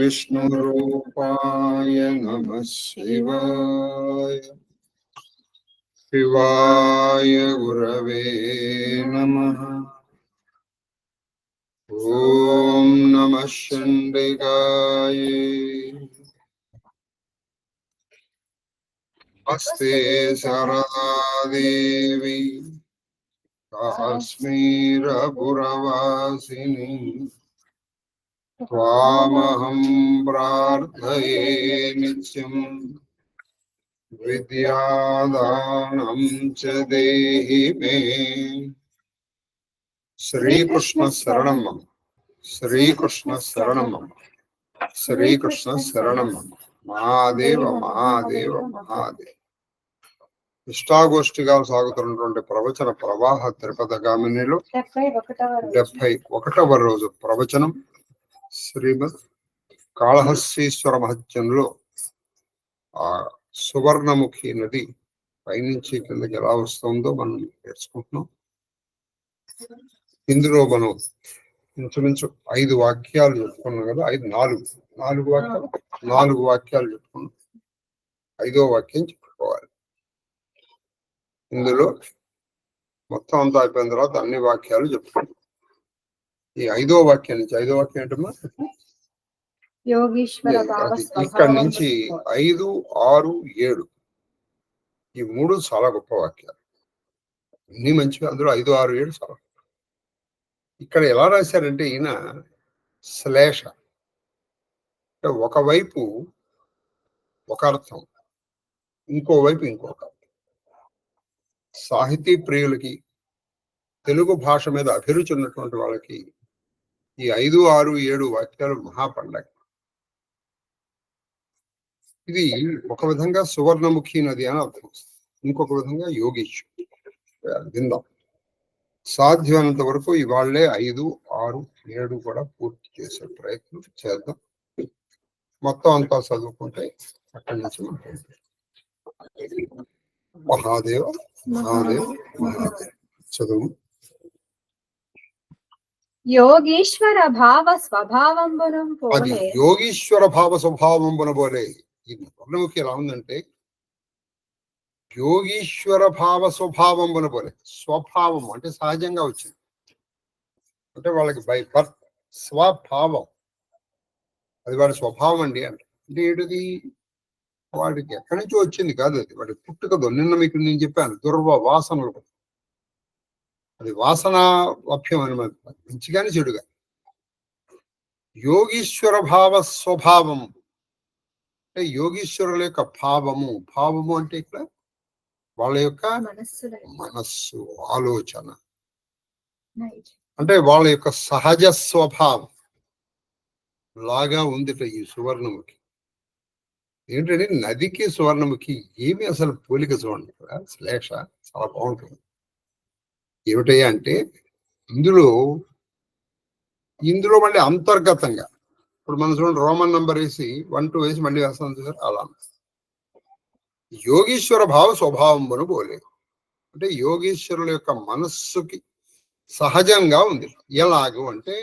विष्णुरूपाय नमः शिवाय शिवाय गुरवे नमः। ॐ नमः चण्डिकाय अस्ते सरदा देवी काश्मीरपुरवासिनी त्वामहं प्रार्थये नित्यम् विद्यादानं च देहि मे। श्रीकृष्ण शरणं मम, श्रीकृष्ण शरणं मम, శ్రీకృష్ణ శరణం. మహాదేవ మహాదేవ మహాదేవ. ఇష్టాగోష్ఠిగా సాగుతున్నటువంటి ప్రవచన ప్రవాహ త్రిపదగామినిలో 71వ రోజు ప్రవచనం శ్రీమద్ కాళహస్తీశ్వర మహత్యంలో ఆ సువర్ణముఖి నది పైనుంచి కిందకి ఎలా వస్తుందో మనం నేర్చుకుంటున్నాం. ఇందులో మనం ఇంచుమించు 5 వాక్యాలు చెప్పుకున్నాం కదా, 4 వాక్యాలు చెప్పుకున్నాం. 5వ వాక్యం చెప్పుకోవాలి. ఇందులో మొత్తం అంతా అయిపోయిన తర్వాత అన్ని వాక్యాలు చెప్పుకున్నాం. ఈ 5వ వాక్యం నుంచి 5వ వాక్యం ఏంటమ్మా? ఇక్కడి నుంచి 5, 6, 7 ఈ 3 చాలా గొప్ప వాక్యాలు, అన్ని మంచివి. అందులో 5, 6, 7 చాలా. ఇక్కడ ఎలా రాశారంటే ఈయన శ్లేష, ఒకవైపు ఒక అర్థం, ఇంకోవైపు ఇంకొక అర్థం. సాహితీ ప్రియులకి, తెలుగు భాష మీద అభిరుచి ఉన్నటువంటి వాళ్ళకి ఈ 5, 6, 7 వాక్యాలు మహాపండగ. ఇది ఒక విధంగా సువర్ణముఖి నది అని అర్థం, ఇంకొక విధంగా యోగీశ్వరు. విందాం. సాధ్యమైనంత వరకు ఇవాళ్లే 5, 6, 7 కూడా పూర్తి చేసే ప్రయత్నం చేద్దాం. మొత్తం అంతా చదువుకుంటే అక్కడి నుంచి మహాదేవ మహాదేవ మహాదేవ చదువు. యోగీశ్వర భావ స్వభావంబును అది యోగీశ్వర భావ స్వభావంబున పోలే. ఈ వర్ణముఖి ఎలా ఉందంటే యోగీశ్వర భావ స్వభావంబున పోలే. స్వభావం అంటే సహజంగా వచ్చింది, అంటే వాళ్ళకి బై బర్త్ స్వభావం, అది వాడి స్వభావం అండి. అంటే ఏంటిది? వాడికి ఎక్కడి నుంచో వచ్చింది కాదు, అది వాడి పుట్టుకదో. నిన్న మీకు నేను చెప్పాను, వాసనలు. అది వాసన లభ్యం అని మంచిగానే చెడుగా. యోగీశ్వర భావ స్వభావం అంటే యోగీశ్వరుల యొక్క భావము. భావము అంటే ఇక్కడ వాళ్ళ యొక్క మనస్సు, ఆలోచన, అంటే వాళ్ళ యొక్క సహజ స్వభావం లాగా ఉందిట ఈ సువర్ణముఖి. ఏంటంటే నదికి సువర్ణముఖి ఏమి అసలు పోలిక చూడండి. శ్లేష చాలా బాగుంటుంది. ఏమిటయ్యా అంటే ఇందులో మళ్ళీ అంతర్గతంగా, ఇప్పుడు మనం చూడండి, రోమన్ నంబర్ వేసి 1, 2 వేసి మళ్ళీ వేస్తాం చూసారు, అలా యోగీశ్వర భావ స్వభావంబును పోలే. అంటే యోగీశ్వరుల యొక్క మనస్సుకి సహజంగా ఉంది. ఎలాగో అంటే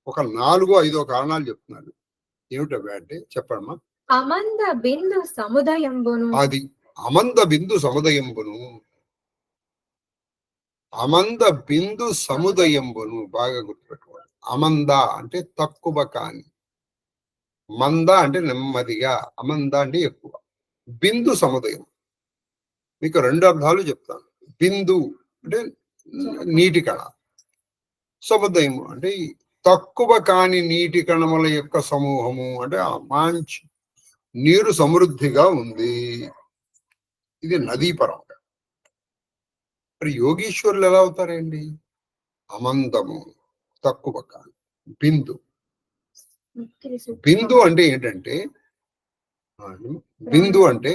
ఒక 4, 5 కారణాలు చెప్తున్నారు. ఏమిటవి అంటే చెప్పమ్మా. అమంద బిందు సముదయంబును, అది అమంద బిందు సముదయంబును. అమంద బిందు సముదయంబును బాగా గుర్తుపెట్టుకోవాలి. అమంద అంటే తక్కువ కాని, మంద అంటే నెమ్మదిగా, అమంద అంటే ఎక్కువ, బిందు సముదయం. మీకు 2 అర్థాలు చెప్తాను. బిందు అంటే నీటి కణ, సముదయం అంటే తక్కువ కాని నీటి కణముల యొక్క సమూహము. అంటే మంచి నీరు సమృద్ధిగా ఉంది. ఇది నదీ పరంగా. మరి యోగీశ్వరులు ఎలా అవుతారండి? అమందము, తక్కువ కాని, బిందు. బిందు అంటే ఏంటంటే, బిందు అంటే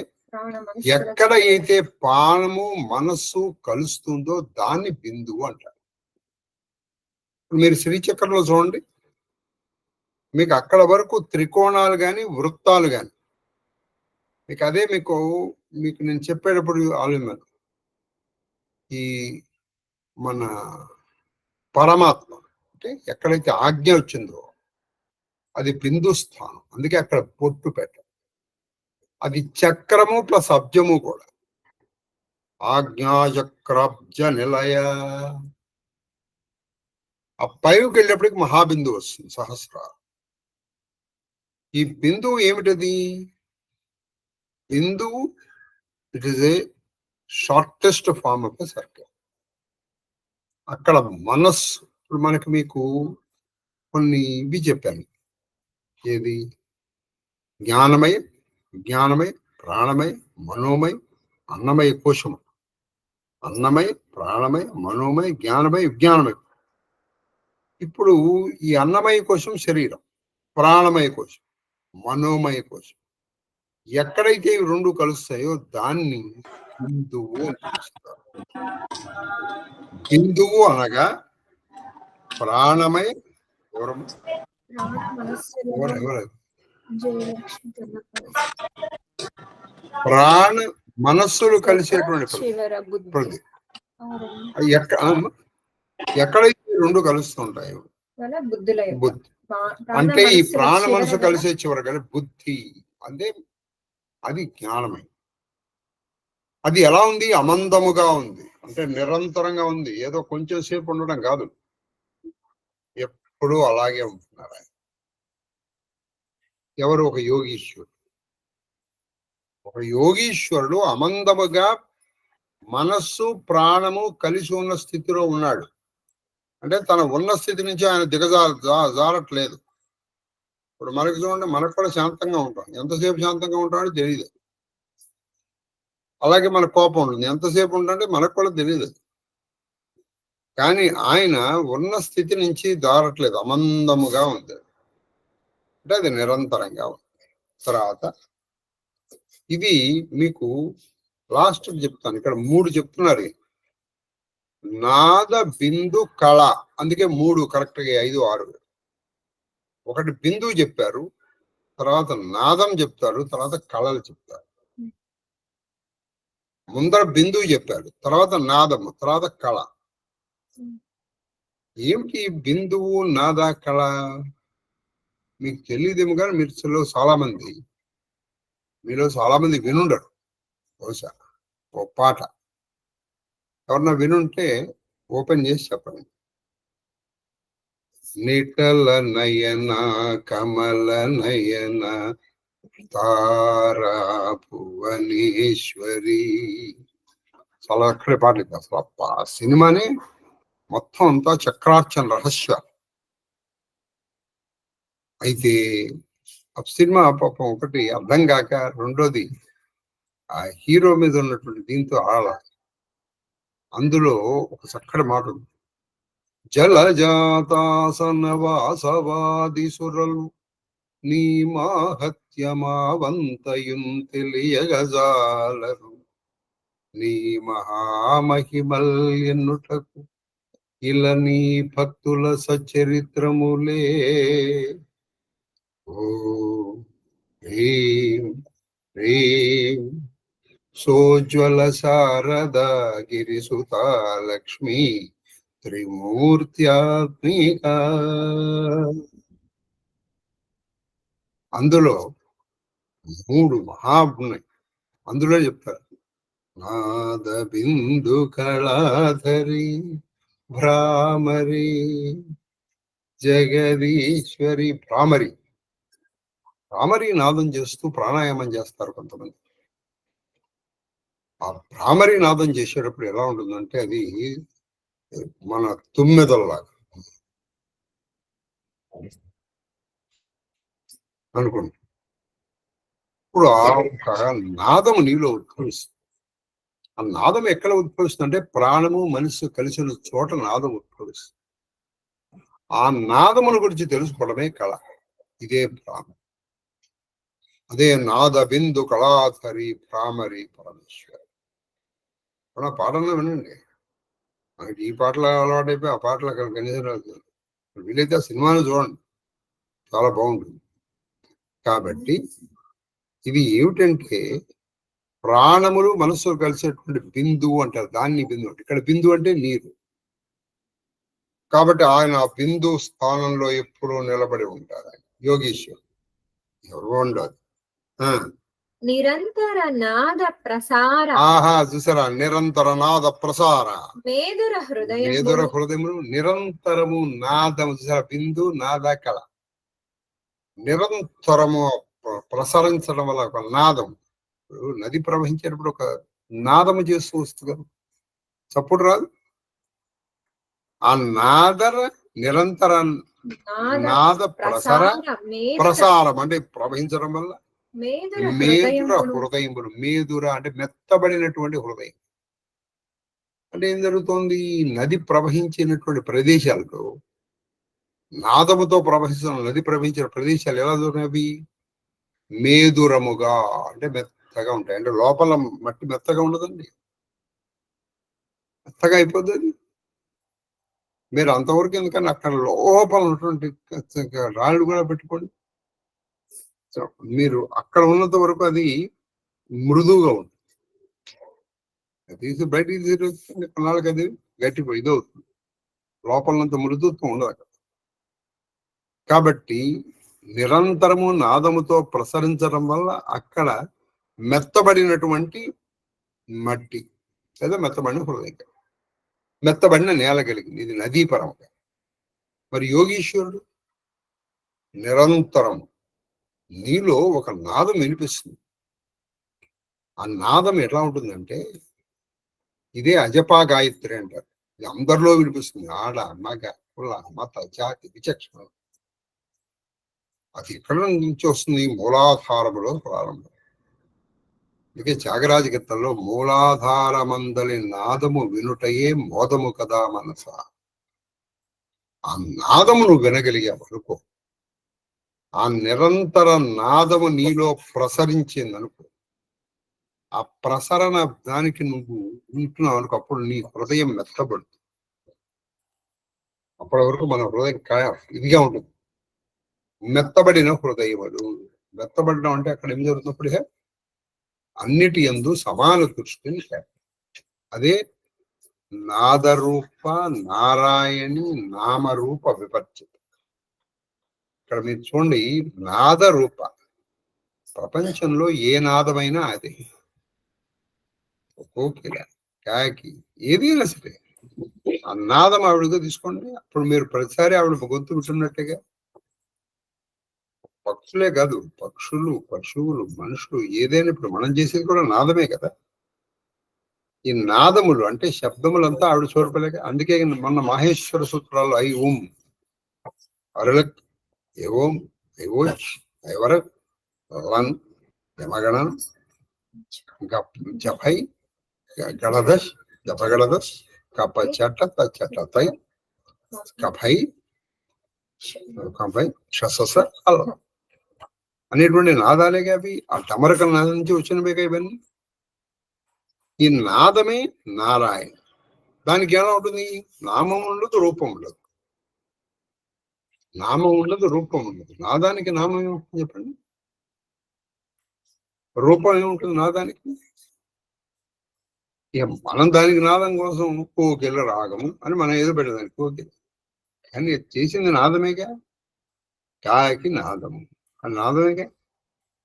ఎక్కడ అయితే ప్రాణము మనస్సు కలుస్తుందో దాన్ని బిందువు అంటారు. మీరు శ్రీచక్రంలో చూడండి, మీకు అక్కడ వరకు త్రికోణాలు కానీ వృత్తాలు కానీ, మీకు అదే మీకు నేను చెప్పేటప్పుడు ఆలోచన, ఈ మన పరమాత్మ అంటే ఎక్కడైతే ఆజ్ఞ వచ్చిందో అది బిందు స్థానం, అందుకే అక్కడ పొట్టు పెట్ట. అది చక్రము ప్లస్ అబ్జము కూడా. ఆజ్ఞాచక్రాబ్జ నిలయ. ఆ పైకి వెళ్ళేప్పటికి మహాబిందువు వస్తుంది, సహస్రారం. ఈ బిందువు ఏమిటది? బిందువు it is a shortest form of a circle. అక్కడ మనస్సు, ఇప్పుడు మనకి మీకు కొన్ని ఇవి చెప్పాను. ఏది? జ్ఞానమయ, విజ్ఞానమయ, ప్రాణమయ, మనోమయ, అన్నమయ కోశము. అన్నమయ, ప్రాణమయ, మనోమయ, జ్ఞానమయ, విజ్ఞానమయ. ఇప్పుడు ఈ అన్నమయ కోశం శరీరం, ప్రాణమయ కోశం, మనోమయ కోశం. ఎక్కడైతే ఇవి రెండు కలుస్తాయో దాన్ని బిందువు అని పిలుస్తారు. బిందువు అనగా ప్రాణమయ, ప్రాణ మనస్సులు కలిసేటువంటి ప్రతి ఎక్కడైతే రెండు కలుస్తుంటాయో బుద్ధి. అంటే ఈ ప్రాణ మనసు కలిసే చివరి కానీ బుద్ధి అంటే అది జ్ఞానమై. అది ఎలా ఉంది? అమందముగా ఉంది, అంటే నిరంతరంగా ఉంది. ఏదో కొంచెం సేపు ఉండడం కాదు, ఎప్పుడూ అలాగే ఉంటున్నారు ఆయన. ఎవరు? ఒక యోగీశ్వరుడు. ఒక యోగీశ్వరుడు అమందముగా మనస్సు ప్రాణము కలిసి ఉన్న స్థితిలో ఉన్నాడు. అంటే తన ఉన్న స్థితి నుంచి ఆయన జారట్లేదు. ఇప్పుడు మనకి చూడండి, మనకు కూడా శాంతంగా ఉంటాం. ఎంతసేపు శాంతంగా ఉంటాడో తెలియదు. అలాగే మన కోపం ఉంటుంది, ఎంతసేపు ఉంటుందంటే మనకు కూడా తెలియదు. కానీ ఆయన ఉన్న స్థితి నుంచి దారట్లేదు, అమందముగా ఉంది. అంటే అది నిరంతరంగా ఉంది. తర్వాత ఇది మీకు లాస్ట్ చెప్తాను. ఇక్కడ 3 చెప్తున్నారు. నాద, బిందు, కళ. అందుకే 3 కరెక్ట్గా 5, 6. ఒకటి బిందువు చెప్పారు, తర్వాత నాదం చెప్తారు, తర్వాత కళలు చెప్తారు. ముందర బిందువు చెప్పారు, తర్వాత నాదము, తర్వాత కళ. ఏమిటి బిందువు, నాద, కళ? మీకు తెలియదేమో కానీ మీలో చాలా మంది వినుండరు. బహుశా ఓ పాట ఎవరన్నా వినుంటే ఓపెన్ చేసి చెప్పండి. నిటల నయన కమల నయన తారా భువనేశ్వరి. చాలా అక్కడే పాటలు. అసలు ఆ సినిమాని మొత్తం అంతా చక్రార్చన రహస్యాలు. అయితే ఆ సినిమా పాపం ఒకటి అర్థం కాక, రెండోది ఆ హీరో మీద ఉన్నటువంటి దీంతో అందులో ఒక చక్కటి మాట ఉంది. జలజాతాసన వాసవాది సురలు నీ మాహత్యమావంతయున్ తెలియగజాలరు, నీ మహామహిమల్ ఎన్నుటకు ఇలా నీ భక్తుల సచరిత్రములే. ఓ హ్రీం హ్రీం సోజ్వల శారదా గిరిసుతా లక్ష్మీ త్రిమూర్త్యాత్మిక. అందులో 3 మహాగుణాలు అందులో చెప్తారు. నాద బిందు కళాధరి భ్రామరి జగదీశ్వరి. భ్రామరి నాదం చేస్తూ ప్రాణాయామం చేస్తారు కొంతమంది. ఆ భ్రామరి నాదం చేసేటప్పుడు ఎలా ఉంటుందంటే అది మన తుమ్మెదల్లాగా అనుకోండి. ఇప్పుడు ఆ నాదం నీలో ఉద్భవిస్తుంది. ఆ నాదం ఎక్కడ ఉద్భవిస్తుంది అంటే ప్రాణము మనస్సు కలిసిన చోట నాదం ఉద్భవిస్తుంది. ఆ నాదముల గురించి తెలుసుకోవడమే కళ. ఇదే ప్రాణం. అదే నాద బిందు కళాధరి భ్రామరి పరమేశ్వరి. పాటల్లో వినండి. మనకి ఈ పాటలు అలవాటైపోయి ఆ పాటలు అక్కడ కనీసం వీలైతే ఆ సినిమాను చూడండి, చాలా బాగుంటుంది. కాబట్టి ఇది ఏమిటంటే ప్రాణములు మనస్సు కలిసేటువంటి బిందువు అంటారు. దాన్ని బిందువు అంటే, ఇక్కడ బిందువు అంటే నీరు. కాబట్టి ఆయన ఆ బిందు స్థానంలో ఎప్పుడూ నిలబడి ఉంటారు. ఆయన యోగీశ్వర్ ఎవరు ఉండదు. నిరంతర నాద ప్రసార ఆహా, చూసారా, నిరంతర నాద ప్రసార మేదుర హృదయం మేదుర హృదయములు నిరంతరము నాదము, చూసారా, బిందు నాద కళ నిరంతరము ప్రసరించడం వల్ల ఒక నాదం. ఇప్పుడు నది ప్రవహించేటప్పుడు ఒక నాదము చేస్తూ వస్తుంది కదా, చప్పుడు రాదు. ఆ నాదర నిరంతర నాద ప్రసారం అంటే ప్రవహించడం వల్ల మేదుర హృదయములు. మేదుర అంటే మెత్తబడినటువంటి హృదయం. అంటే ఏం జరుగుతోంది, నది ప్రవహించినటువంటి ప్రదేశాల్లో నాదముతో నది ప్రవహించిన ప్రదేశాలు ఎలా దొరికినవి, మేదురముగా అంటే మెత్తగా ఉంటాయి. అంటే లోపల మట్టి మెత్తగా ఉండదండి, మెత్తగా అయిపోతుంది. మీరు అంతవరకు ఎందుకని అక్కడ లోపల ఉన్నటువంటి రాళ్ళు కూడా పెట్టుకోండి, మీరు అక్కడ ఉన్నంత వరకు అది మృదువుగా ఉంటుంది. తీసి బయటికి తీసి కొన్నాళ్ళకి అది గట్టి ఇదవుతుంది, లోపలనంత మృదుత్వం ఉండదు అక్కడ. కాబట్టి నిరంతరము నాదముతో ప్రసరించడం వల్ల అక్కడ మెత్తబడినటువంటి మట్టి లేదా మెత్తబడిన హృదయం, మెత్తబడిన నేల కలిగింది. ఇది నదీ పరంగా. మరి యోగీశ్వరుడు నిరంతరం నీలో ఒక నాదం వినిపిస్తుంది. ఆ నాదం ఎట్లా ఉంటుందంటే, ఇదే అజపా గాయత్రి అంటారు. ఇది అందరిలో వినిపిస్తుంది, ఆడ మగ కుల మత జాతి విచక్షణ. అది ఎక్కడ నుంచి వస్తుంది, మూలాధారములో ప్రారంభం. అందుకే త్యాగరాజ గీతంలో మూలాధారమందలి నాదము వినుటయే మోదము కదా మనస. ఆ నాదము నువ్వు వినగలిగావు అనుకో, ఆ నిరంతర నాదము నీలో ప్రసరించింది అనుకో, ఆ ప్రసరణ దానికి నువ్వు ఉంటున్నావు అనుకో, అప్పుడు నీ హృదయం మెత్తబడుతుంది. అప్పటి వరకు మన హృదయం ఇదిగా ఉంటుంది, మెత్తబడిన హృదయములు. మెత్తబడడం అంటే అక్కడ ఏం జరుగుతున్నప్పుడు అన్నిటి యందు సమాన దృష్టిని. అదే నాదరూప నారాయణి నామరూప విపర్చిత. ఇక్కడ మీరు చూడండి, నాదరూప ప్రపంచంలో ఏ నాదమైనా అదే, కోకిల కాకి ఏదైనా సరే ఆ నాదం ఆవిడగా తీసుకోండి. అప్పుడు మీరు ప్రతిసారి ఆవిడ గొంతు వింటున్నట్టుగా. పక్షులే కాదు, పక్షులు పశువులు మనుషులు ఏదైనా ఇప్పుడు మనం చేసేది కూడా నాదమే కదా. ఈ నాదములు అంటే శబ్దములంతా ఆవిడ చూడపలేక. అందుకే మొన్న మాహేశ్వర సూత్రాలు ఐ ఓం అరులక్ ఏవోం ఐవోచ్ ఐవర లన్ యమగణం జపై గణదశ్ జపగణదశ్ కప చట చట తై కపై కపై షసస అల్ల అనేటువంటి నాదాలేగా అవి. ఆ డమరకల నాదం నుంచి వచ్చినవేగా ఇవన్నీ. ఈ నాదమే నారాయణ. దానికి ఎలా ఉంటుంది, నామం ఉండదు, రూపం ఉండదు. నామం ఉండదు, రూపం ఉండదు. నాదానికి నామం ఏముంటుంది చెప్పండి, రూపం ఏముంటుంది నాదానికి. ఇక మనం దానికి నాదం కోసం కోకిల రాగము అని మనం ఏదో పెట్టదానికి కోకిల, కానీ చేసింది నాదమేగా. కాకి నాదము అని నాదమేగా.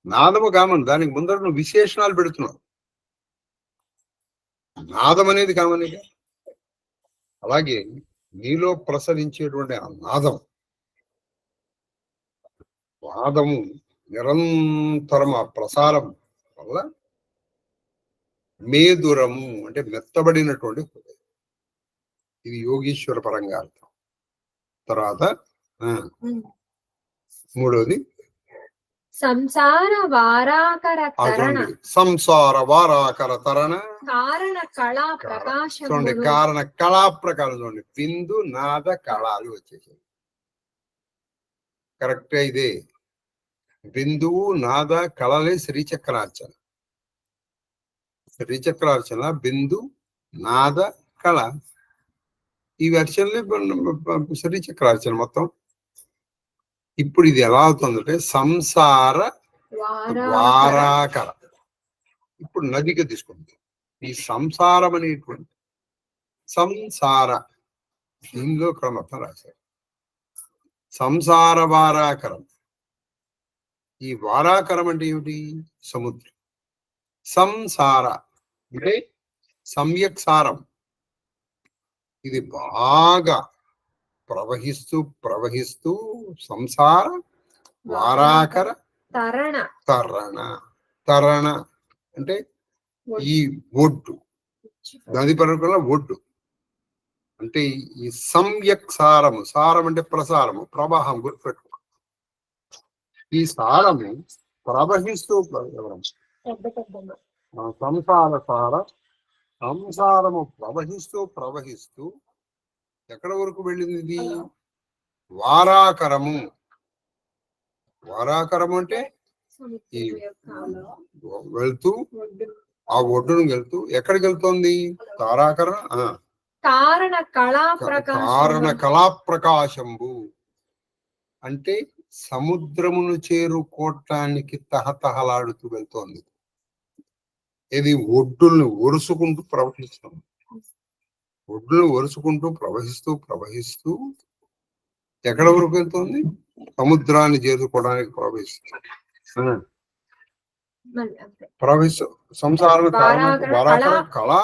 నాదము కామన్, దానికి ముందర నువ్వు విశేషణాలు పెడుతున్నావు. నాదం అనేది కామనిగా. అలాగే నీలో ప్రసరించేటువంటి ఆ నాదం, నాదము నిరంతరం ఆ ప్రసారం వల్ల మేదురము అంటే మెత్తబడినటువంటి హృదయం. ఇది యోగీశ్వర పరంగా అర్థం. తర్వాత మూడవది సంసార వారాకర తరణ. సంసార వారాకర తరణ కారణ కళా ప్రకాశం. చూడండి, కారణ కళా ప్రకారం. చూడండి, బిందు నాద కళాలు వచ్చేసాయి. కరెక్టే. ఇదే బిందువు నాద కళలే శ్రీచక్రార్చన. శ్రీచక్రార్చన బిందు నాద కళ, ఈ అర్చనలే శ్రీచక్రార్చన మొత్తం. ఇప్పుడు ఇది ఎలా అవుతుందంటే సంసార వారాకర. ఇప్పుడు నదిగా తీసుకుంటుంది. ఈ సంసారం అనేటువంటి సంసార దీనిలో క్రమత్వం రాశారు. సంసార వారాకరం ఈ వారాకరం అంటే ఏమిటి? సముద్రం. సంసార అంటే సమ్యక్ సారం. ఇది బాగా ప్రవహిస్తూ ప్రవహిస్తూ సంసార వారాకర తరణ తరణ. తరణ అంటే ఈ ఒడ్డు, నది పర్వతంలో ఒడ్డు. అంటే ఈ సమ్యక్ సారము, సారం అంటే ప్రసారము, ప్రవాహం. గుర్తుపెట్టుకో, ఈ సారము ప్రవహిస్తూ సంసార సార సంసారము ప్రవహిస్తూ ప్రవహిస్తూ ఎక్కడ వరకు వెళ్ళింది ఇది? వారాకరము. వారాకరము అంటే ఈ వెళ్తూ ఆ ఒడ్డును వెళ్తూ ఎక్కడికి వెళ్తోంది? తారాకరణ కారణ కారణ కళా ప్రకాశంబు అంటే సముద్రమును చేరుకోవటానికి తహతహలాడుతూ వెళ్తోంది. ఇది ఒడ్డుల్ని ఒరుసుకుంటూ ప్రవహిస్తుంది. ఒడ్డును ఒరుసుకుంటూ ప్రవహిస్తూ ప్రవహిస్తూ ఎక్కడ వరకు వెళ్తుంది? సముద్రాన్ని చేరుకోవడానికి ప్రవహిస్తూ సంసారం కళా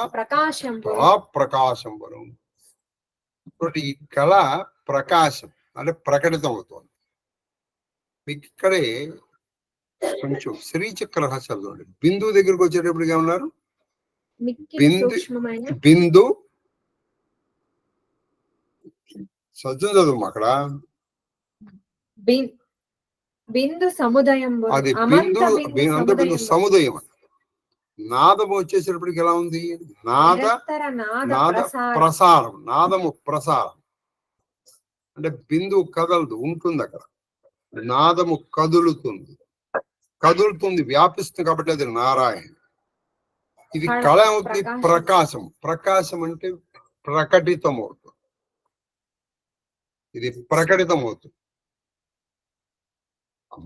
ప్రకాశం వరం. ఈ కళ ప్రకాశం అంటే ప్రకటితం అవుతుంది. మీకు ఇక్కడే కొంచెం శ్రీచక్ర రహస్యాలు చూడండి. బిందువు దగ్గరికి వచ్చేటప్పటికి ఏమన్నారు? బిందు సజ్జం చదువు అక్కడ. బిందు సముదయం. అది బిందు అంత బిందు సముదయం. నాదము వచ్చేసేటప్పటికి ఎలా ఉంది? నాద ప్రసారం. నాదము ప్రసారం అంటే బిందువు కదలదు, ఉంటుంది అక్కడ. నాదము కదులుతుంది, కదులుతుంది, వ్యాపిస్తుంది. కాబట్టి అది నారాయణ. ఇది కళ అవుతుంది. ప్రకాశం. ప్రకాశం అంటే ప్రకటితం అవుతుంది. ఇది ప్రకటితం అవుతుంది.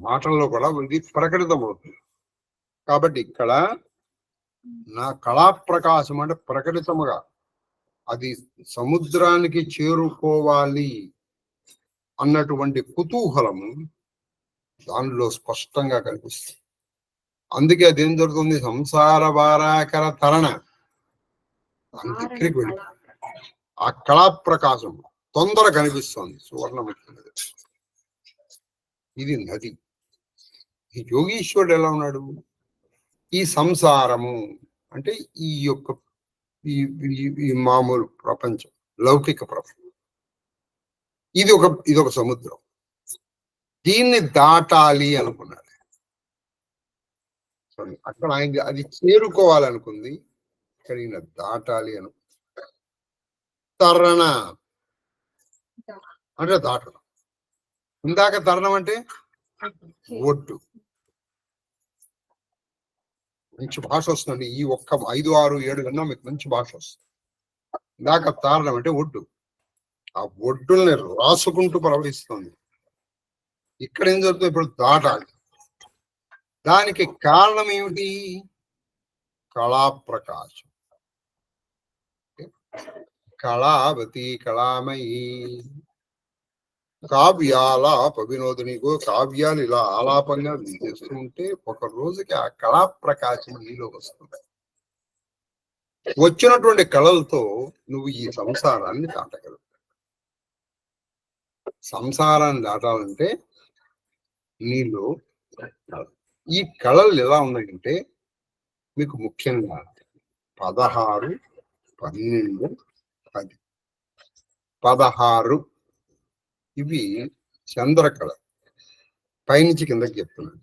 మాటల్లో కూడా ఇది ప్రకటితం అవుతుంది. కాబట్టి ఇక్కడ నా కళా ప్రకాశం అంటే ప్రకటితముగా అది సముద్రానికి చేరుకోవాలి అన్నటువంటి కుతూహలము దానిలో స్పష్టంగా కనిపిస్తుంది. అందుకే అది ఏం జరుగుతుంది? సంసార వారాకర తరణ. దాని దగ్గరికి వెళ్ళి ఆ కళా ప్రకాశం తొందర కనిపిస్తుంది. సువర్ణముఖి నది. ఇది నది. ఈ యోగీశ్వరుడు ఎలా ఉన్నాడు? ఈ సంసారము అంటే ఈ యొక్క ఈ మామూలు ప్రపంచం, లౌకిక ప్రపంచం, ఇది ఒక సముద్రం. దీన్ని దాటాలి అనుకున్నాడు. అక్కడ ఆయన అది చేరుకోవాలనుకుంది. ఇక్కడ ఈయన దాటాలి అనుకుంది. తరణ అంటే దాటడం. ఇందాక తరణం అంటే ఒడ్డు. మంచి భాష వస్తుంది. ఈ ఒక్క 5, 6, 7 కన్నా మీకు మంచి భాష వస్తుంది. ఇందాక తారణం అంటే ఒడ్డు. ఆ ఒడ్డుల్ని రాసుకుంటూ ప్రవహిస్తుంది. ఇక్కడ ఏం జరుగుతుంది? ఇప్పుడు దాటాలి. దానికి కారణం ఏమిటి? కళా ప్రకాశం. కళావతి కళామయీ కావ్యాలాప వినోదినిగో. కావ్యాలు ఇలా ఆలాపంగా చేస్తుంటే ఒక రోజుకి ఆ కళా ప్రకాశం నీలో వస్తుంది. వచ్చినటువంటి కళలతో నువ్వు ఈ సంసారాన్ని దాటగలవు. సంసారాన్ని దాటాలంటే నీలో ఈ కళలు ఎలా ఉన్నాయంటే మీకు ముఖ్యంగా 16, 12, 10. 16 ఇవి చంద్రకళ. పైనుంచి కిందకి చెప్తున్నాను.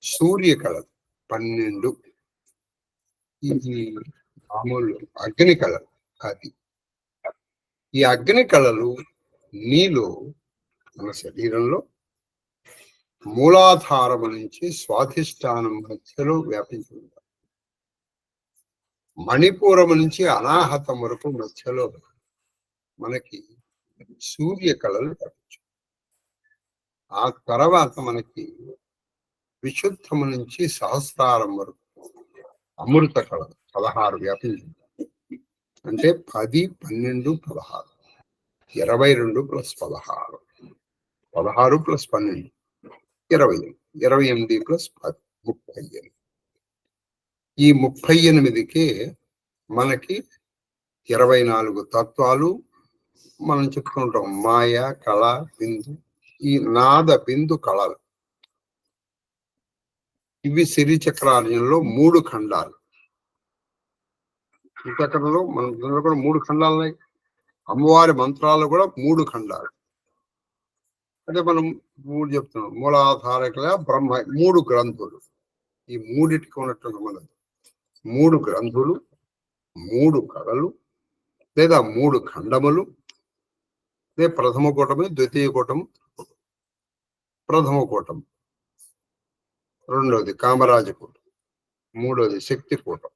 సూర్యకళ 12. ఇది మామూలు అగ్ని కళ. అది ఈ అగ్ని కళలు నీలో మన శరీరంలో మూలాధారము నుంచి స్వాధిష్టానం మధ్యలో వ్యాపించి ఉంటాయి. మణిపూరము నుంచి అనాహతం వరకు మధ్యలో మనకి సూర్య కళలు లభించు. ఆ తర్వాత మనకి విశుద్ధము నుంచి సహస్రారం వరకు అమృత కళలు 16 వ్యాపించింది. అంటే 10, 12, 16, 22 + 16, 16 + 12, 28. 28 ప్లస్ 10 38. ఈ 38కి మనకి 24 తత్వాలు మనం చెప్పుకుంటాం. మాయ, కళ, బిందు. ఈ నాద బిందు కళలు ఇవి సిరి చక్రార్జునలో 3 ఖండాలు. చక్రంలో మన కూడా 3 ఖండాలు ఉన్నాయి. అమ్మవారి మంత్రాలు కూడా 3 ఖండాలు. అంటే మనం 3 చెప్తున్నాం. మూలాధారకల బ్రహ్మ 3 గ్రంథులు. ఈ మూడిటికి ఉన్నటువంటి మనం 3 గ్రంథులు, 3 కళలు, లేదా 3 ఖండములు, లేదా ప్రథమ కూటమి, ద్వితీయ కూటం, ప్రథమ కూటం, రెండవది కామరాజ కూటం, మూడవది శక్తి కూటం.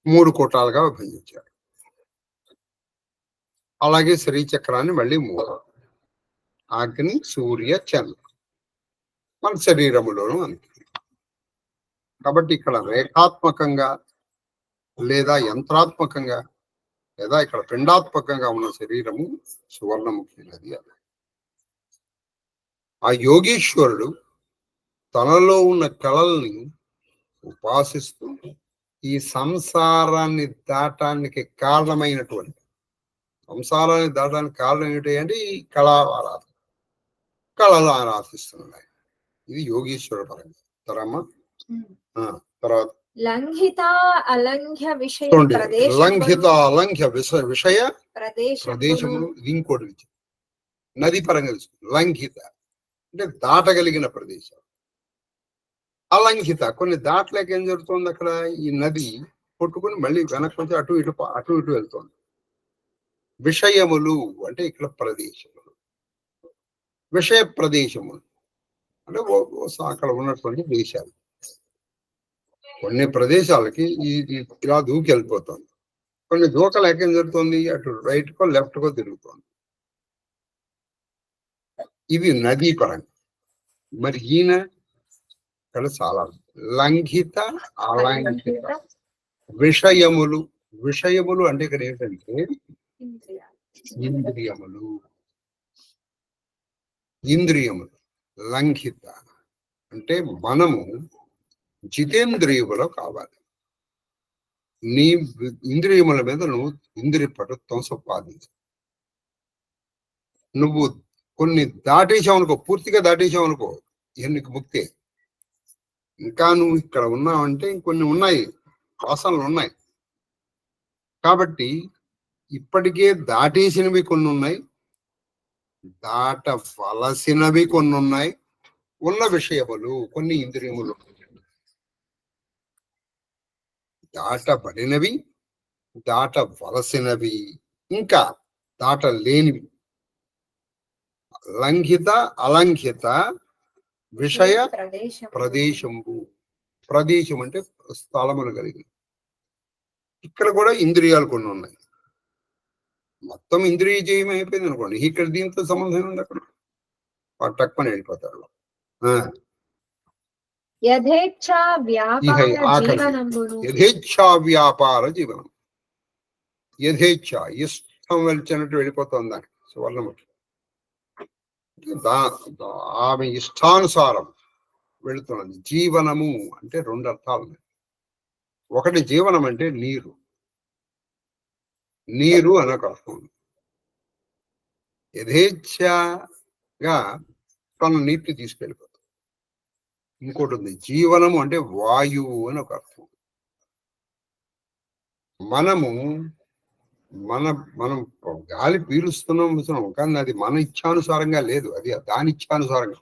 3 కూటాలుగా విభజించారు. అలాగే శ్రీచక్రాన్ని మళ్ళీ 3. అగ్ని, సూర్య, చంద్ర మన శరీరములోనూ అంతే. కాబట్టి ఇక్కడ రేఖాత్మకంగా లేదా యంత్రాత్మకంగా లేదా ఇక్కడ పిండాత్మకంగా ఉన్న శరీరము సువర్ణముఖి నది. ఆ యోగీశ్వరుడు తనలో ఉన్న కళల్ని ఉపాసిస్తూ ఈ సంసారాన్ని దాటానికి కారణమైనటువంటి సంసారాన్ని దాటానికి కారణం ఏంటి అంటే ఈ కళారాధన, కళలు ఆరాధిస్తున్నాయి. ఇది యోగీశ్వర పరంగా. తరమ్మా తర్వాత లంఘిత అలంఘ్య విషయ లంఘిత అలంఘ్య విషయ ప్రదేశములు. ఇది ఇంకోటి నది పరంగా లంఘిత అంటే దాటగలిగిన ప్రదేశం. అలంఘిత కొన్ని దాటలేక ఏం జరుగుతుంది, అక్కడ ఈ నది కొట్టుకుని మళ్ళీ వెనక్కి వచ్చి అటు ఇటు వెళ్తుంది. విషయములు అంటే ఇక్కడ ప్రదేశములు, విషయ ప్రదేశములు అంటే అక్కడ ఉన్నటువంటి దేశాలు. కొన్ని ప్రదేశాలకి ఇలా దూకి వెళ్ళిపోతుంది. కొన్ని దూకలేక ఏం జరుగుతుంది, అటు రైట్ కో లెఫ్ట్ కో తిరుగుతుంది. ఇది నదీ పరంగా. మరి ఈయన ఇక్కడ చాలా లంఘిత అలంఘిత విషయములు. విషయములు అంటే ఇక్కడ ఏంటంటే ఇంద్రియములు. ఇంద్రియములు లంఘిత అంటే మనము జితేంద్రియములో కావాలి. నీ ఇంద్రియముల మీద నువ్వు ఇంద్రియ పటుత్వం సంపాదించు. నువ్వు కొన్ని దాటేసావు అనుకో, పూర్తిగా దాటేసావు అనుకో, నీకు ముక్తే. ఇంకా నువ్వు ఇక్కడ ఉన్నావంటే ఇంకొన్ని ఉన్నాయి, వాసనలు ఉన్నాయి. కాబట్టి ఇప్పటికే దాటేసినవి కొన్ని ఉన్నాయి, దాటవలసినవి కొన్ని ఉన్నాయి. ఉన్న విషయములు కొన్ని ఇంద్రియములు, దాటబడినవి, దాటవలసినవి, ఇంకా దాటలేనివి. లంఘిత అలంఘిత విషయ ప్రదేశము. ప్రదేశం అంటే స్థలములు కలిగి. ఇక్కడ కూడా ఇంద్రియాలు కొన్ని ఉన్నాయి. మొత్తం ఇంద్రియ జయం అయిపోయింది అనుకోండి, ఇక్కడ దీంతో సంబంధం ఉంది. అక్కడ టక్కుని వెళ్ళిపోతారు. యథేచ్ఛా వ్యాపార జీవనం. యథేచ్ఛ ఇష్టం వెళ్చినట్టు వెళ్ళిపోతుంది దానికి సువర్ణముఖి. ఆమె ఇష్టానుసారం వెళుతున్నది. జీవనము అంటే 2 అర్థాలు ఉన్నాయి. ఒకటి జీవనం అంటే నీరు, నీరు అనొక అర్థం. యథేచ్ఛగా తన నీటిని తీసుకెళ్ళిపోతుంది. ఇంకోటి ఉంది జీవనము అంటే వాయువు అని ఒక అర్థం. మనం గాలి పీలుస్తున్నాం కానీ అది మన ఇచ్ఛానుసారంగా లేదు, అది దాని ఇచ్ఛానుసారంగా.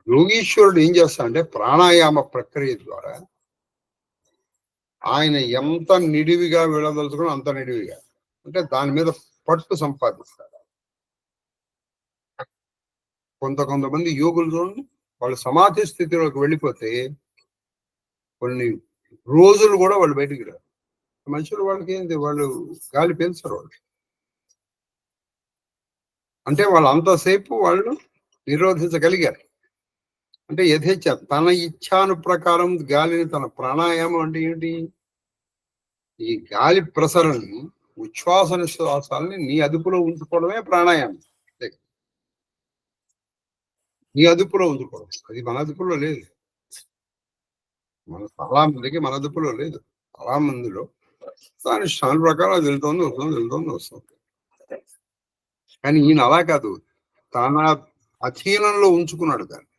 యోగీశ్వరుడు ఏం చేస్తాడంటే ప్రాణాయామ ప్రక్రియ ద్వారా ఆయన ఎంత నిడివిగా వెళ్ళదలుచుకుని అంత నిడివిగా, అంటే దాని మీద పట్టు సంపాదిస్తాడు. కొంతమంది యోగులు చూడండి, వాళ్ళు సమాధి స్థితిలోకి వెళ్ళిపోతే కొన్ని రోజులు కూడా వాళ్ళు బయటికి రారు. మనుషులు వాళ్ళకి ఏంటి, వాళ్ళు గాలి పీల్చరు వాళ్ళు. అంటే వాళ్ళు అంతసేపు వాళ్ళు నిరోధించగలిగారు. అంటే యథేచ్ఛ తన ఇచ్ఛాను ప్రకారం గాలిని, తన ప్రాణాయామం అంటే ఏంటి, ఈ గాలి ప్రసరణని, ఉచ్ఛ్వాస నిశ్వాసాలని నీ అదుపులో ఉంచుకోవడమే ప్రాణాయామం. నీ అదుపులో ఉంచుకోవడం. అది మన అదుపులో లేదు. చాలా మందికి మన అదుపులో లేదు. చాలా మందిలో దాని ఇష్టాల ప్రకారం అది వెళ్తోంది వస్తుంది. కానీ ఈయన అలా కాదు, తన అధీనంలో ఉంచుకున్నాడు దాన్ని.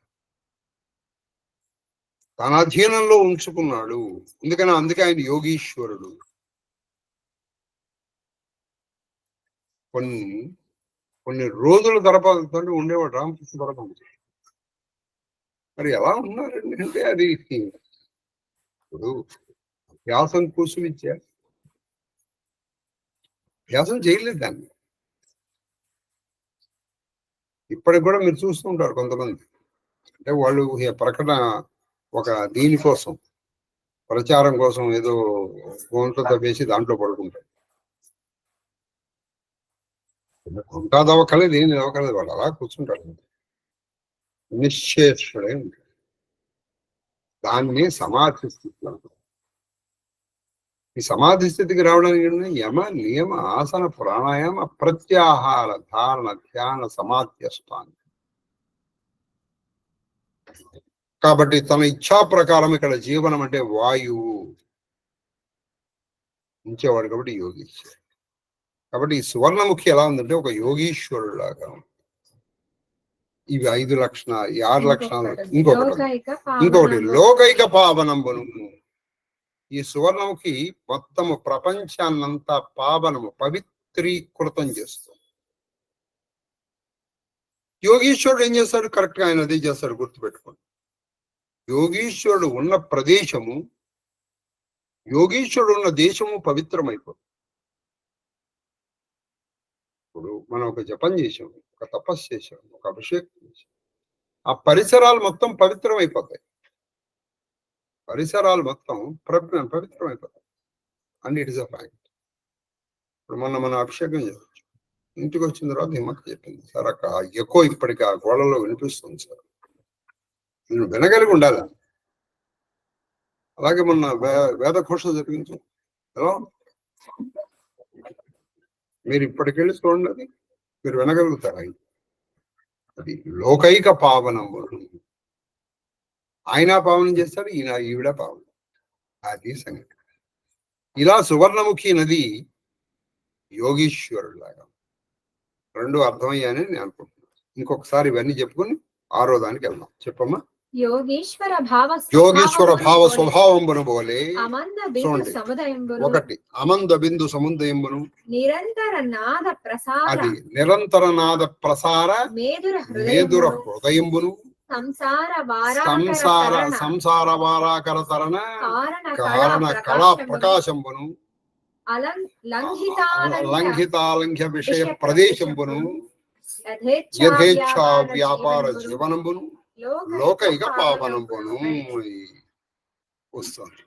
తన అధీనంలో ఉంచుకున్నాడు. అందుకే ఆయన యోగీశ్వరుడు. కొన్ని రోజుల తరపాటు ఉండేవాడు రామకృష్ణ పరమహంస. మరి ఎలా ఉన్నారండి అంటే అది ఇప్పుడు వ్యాసం కూసుమిచ్చా, వ్యాసం చేయలేదు దాన్ని. ఇప్పటికి కూడా మీరు చూస్తూ ఉంటారు కొంతమంది, అంటే వాళ్ళు ప్రకటన ఒక దీనికోసం, ప్రచారం కోసం ఏదో గోంతో వేసి దాంట్లో పడుకుంటారు. కొంటాది అవ్వకలేదు, ఏం అవ్వకలేదు, వాళ్ళు అలా కూర్చుంటారు. నిశ్చేషుడే ఉంటాడు. దాన్ని సమాధి స్థితి అంటారు. ఈ సమాధి స్థితికి రావడానికి యమ నియమ ఆసన ప్రాణాయామ ప్రత్యాహార ధారణ ధ్యాన సమాధ్యష్టాంగం. కాబట్టి తన ఇచ్ఛా ప్రకారం ఇక్కడ జీవనం అంటే వాయువు ఉంచేవాడు కాబట్టి యోగీశ్వరుడు. కాబట్టి ఈ సువర్ణముఖి ఎలా ఉందంటే ఒక యోగీశ్వరుడు లాగా. ఇవి 5 లక్షణాలు, 6 లక్షణాలు. ఇంకొకటి లోకైక పావనంబను. ఈ సువర్ణముఖి మొత్తము ప్రపంచాన్నంతా పావనము పవిత్రీకృతం చేస్తుంది. యోగీశ్వరుడు ఏం చేస్తాడు? కరెక్ట్ గా ఆయన అదే చేస్తాడు, గుర్తుపెట్టుకోండి. యోగీశ్వరుడు ఉన్న ప్రదేశము, యోగీశ్వరుడు ఉన్న దేశము పవిత్రమైపోతుంది. ఇప్పుడు మనం ఒక జపం చేసాం, ఒక తపస్సు చేసాం, ఒక అభిషేకం చేసాం, ఆ పరిసరాలు మొత్తం పవిత్రం అయిపోతాయి. పరిసరాలు మొత్తం పవిత్రం అయిపోతాయి. And it is a fact. ఇప్పుడు మనం అభిషేకం చేయవచ్చు. ఇంటికి వచ్చిన తర్వాత హిమ్మక్క చెప్పింది, సార్ అక్క ఎక్కువ ఇప్పటికి ఆ గోడలో వినిపిస్తుంది సార్, నేను వినగలిగి ఉండాలి. అలాగే మొన్న వేదఘోష జరిగించు ఎలా, మీరు ఇప్పటికెళ్ళి చూడండి, అది మీరు వినగలుగుతారు. అది లోకైక పావనం. ఆయన పావనం చేస్తాడు, ఈవిడ పావనం. అది సంగతి. ఇలా సువర్ణముఖి నది యోగీశ్వరుడు లాగా. 2 అర్థమయ్యాయని నేను అనుకుంటున్నాను. ఇంకొకసారి ఇవన్నీ చెప్పుకొని 6వ దానికి వెళ్దాం. చెప్పమ్మా. యోగీశ్వర భావ స్వభావంబును బోలే. చూడండి, 1 అమంద బిందు సముదయంబును అది నిరంతర నాద ప్రసార మేదుర హృదయంబును సంసార వారాకర తరణ కారణ కళా ప్రకాశంబును లంఘితాలంఘ్య విషయ ప్రదేశంబును యథేచ్ఛా వ్యాపార జీవనంబును లోకైక పావనంబును వస్తుంది.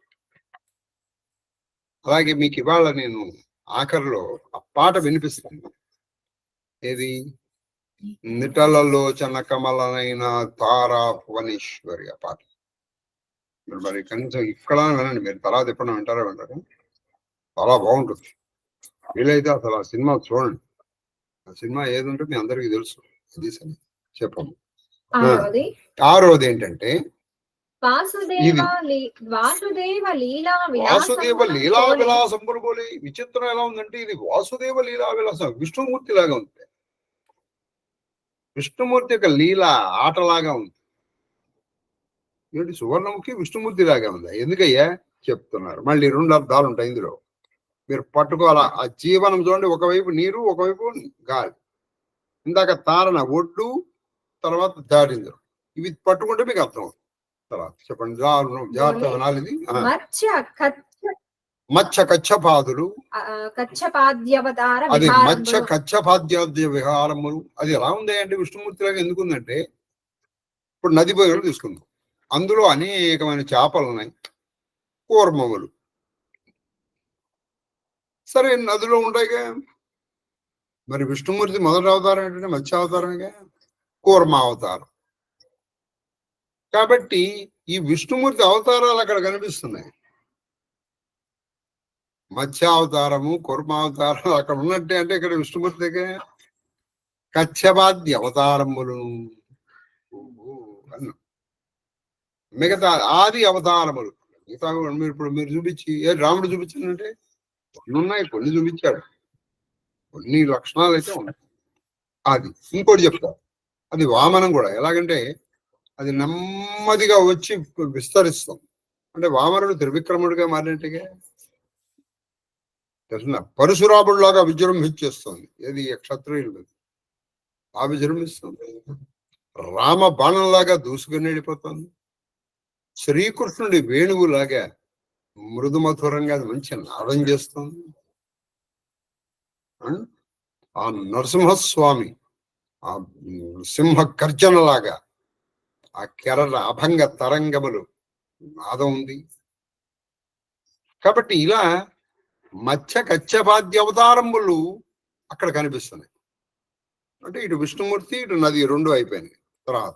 అలాగే మీకు ఇవాళ నేను ఆఖరిలో ఆ పాట వినిపిస్తాను. ఏది? నిటలలోచన కమలనైన తారా భువనేశ్వరి. ఆ పాట మరి కనీసం ఇక్కడ వినండి, మీరు తర్వాత ఎప్పుడైనా వింటారు. చాలా బాగుంటుంది. వీలైతే అసలు ఆ సినిమా చూడండి. ఆ సినిమా ఏది ఉంటే మీ అందరికీ తెలుసు. అది సరే చెప్పము. 6వది ఏంటంటే వాసుదేవ లీలా విలాసం పోలి. విచిత్రం ఎలా ఉందంటే ఇది వాసుదేవ లీలా విలాసం, విష్ణుమూర్తి లాగా ఉంది. విష్ణుమూర్తి యొక్క లీలా ఆటలాగా ఉంది. ఏంటి సువర్ణముఖి విష్ణుమూర్తి లాగా ఉందా? ఎందుకయ్యా చెప్తున్నారు. మళ్ళీ 2 అర్థాలు ఉంటాయి ఇందులో, మీరు పట్టుకోవాలా. ఆ జీవనం చూడండి, ఒకవైపు నీరు, ఒకవైపు గాలి. ఇందాక తారణ ఒడ్డు, తర్వాత దారింద్రం. ఇవి పట్టుకుంటే మీకు అర్థం అవుతుంది. తర్వాత చెప్పండి, జాగ్రత్త వినాలి. ఇది మత్స్య కచ్చపాదులు, అది మత్స్య కచ్చపాద్య విహారములు. అది ఎలా ఉంది అంటే విష్ణుమూర్తి లాగా ఎందుకుందంటే, ఇప్పుడు నది బొయ్యలు తీసుకుందాం, అందులో అనేకమైన చేపలు ఉన్నాయి, కూర్మములు. సరే నదిలో ఉంటాయిగా. మరి విష్ణుమూర్తి మొదటి అవతారం ఏంటంటే మత్స్య అవతారమేగా, కూర్మ అవతారం. కాబట్టి ఈ విష్ణుమూర్తి అవతారాలు అక్కడ కనిపిస్తున్నాయి. మత్స్యావతారము, కూర్మావతారం అక్కడ ఉన్నట్టే. అంటే ఇక్కడ విష్ణుమూర్తి దగ్గర కచ్చపాద్య అవతారములు అన్నం. మిగతా ఆది అవతారములు మిగతా మీరు చూపించి రాముడు చూపించానంటే కొన్ని ఉన్నాయి, కొన్ని చూపించాడు, కొన్ని లక్షణాలు అయితే ఉన్నాయి. అది ఇంకోటి చెప్తా, అది వామనం కూడా. ఎలాగంటే అది నెమ్మదిగా వచ్చి విస్తరిస్తాం. అంటే వామనుడు త్రివిక్రముడిగా మారినట్టుగా తెలిసిన పరశురాముడిలాగా విజృంభించేస్తుంది. ఏది క్షత్రియులు ఆ విజృంభిస్తుంది. రామ బాణంలాగా దూసుకుని వెళ్ళిపోతుంది. శ్రీకృష్ణుడి వేణువులాగా మృదు మధురంగా మంచి నాదం చేస్తుంది. ఆ నరసింహస్వామి ఆ సింహ గర్జనలాగా ఆ కెరల అభంగ తరంగములు నాదం ఉంది. కాబట్టి ఇలా మత్స్య కచ్చపాద్య అవతారములు అక్కడ కనిపిస్తున్నాయి. అంటే ఇటు విష్ణుమూర్తి, ఇటు నది రెండు అయిపోయినాయి. తర్వాత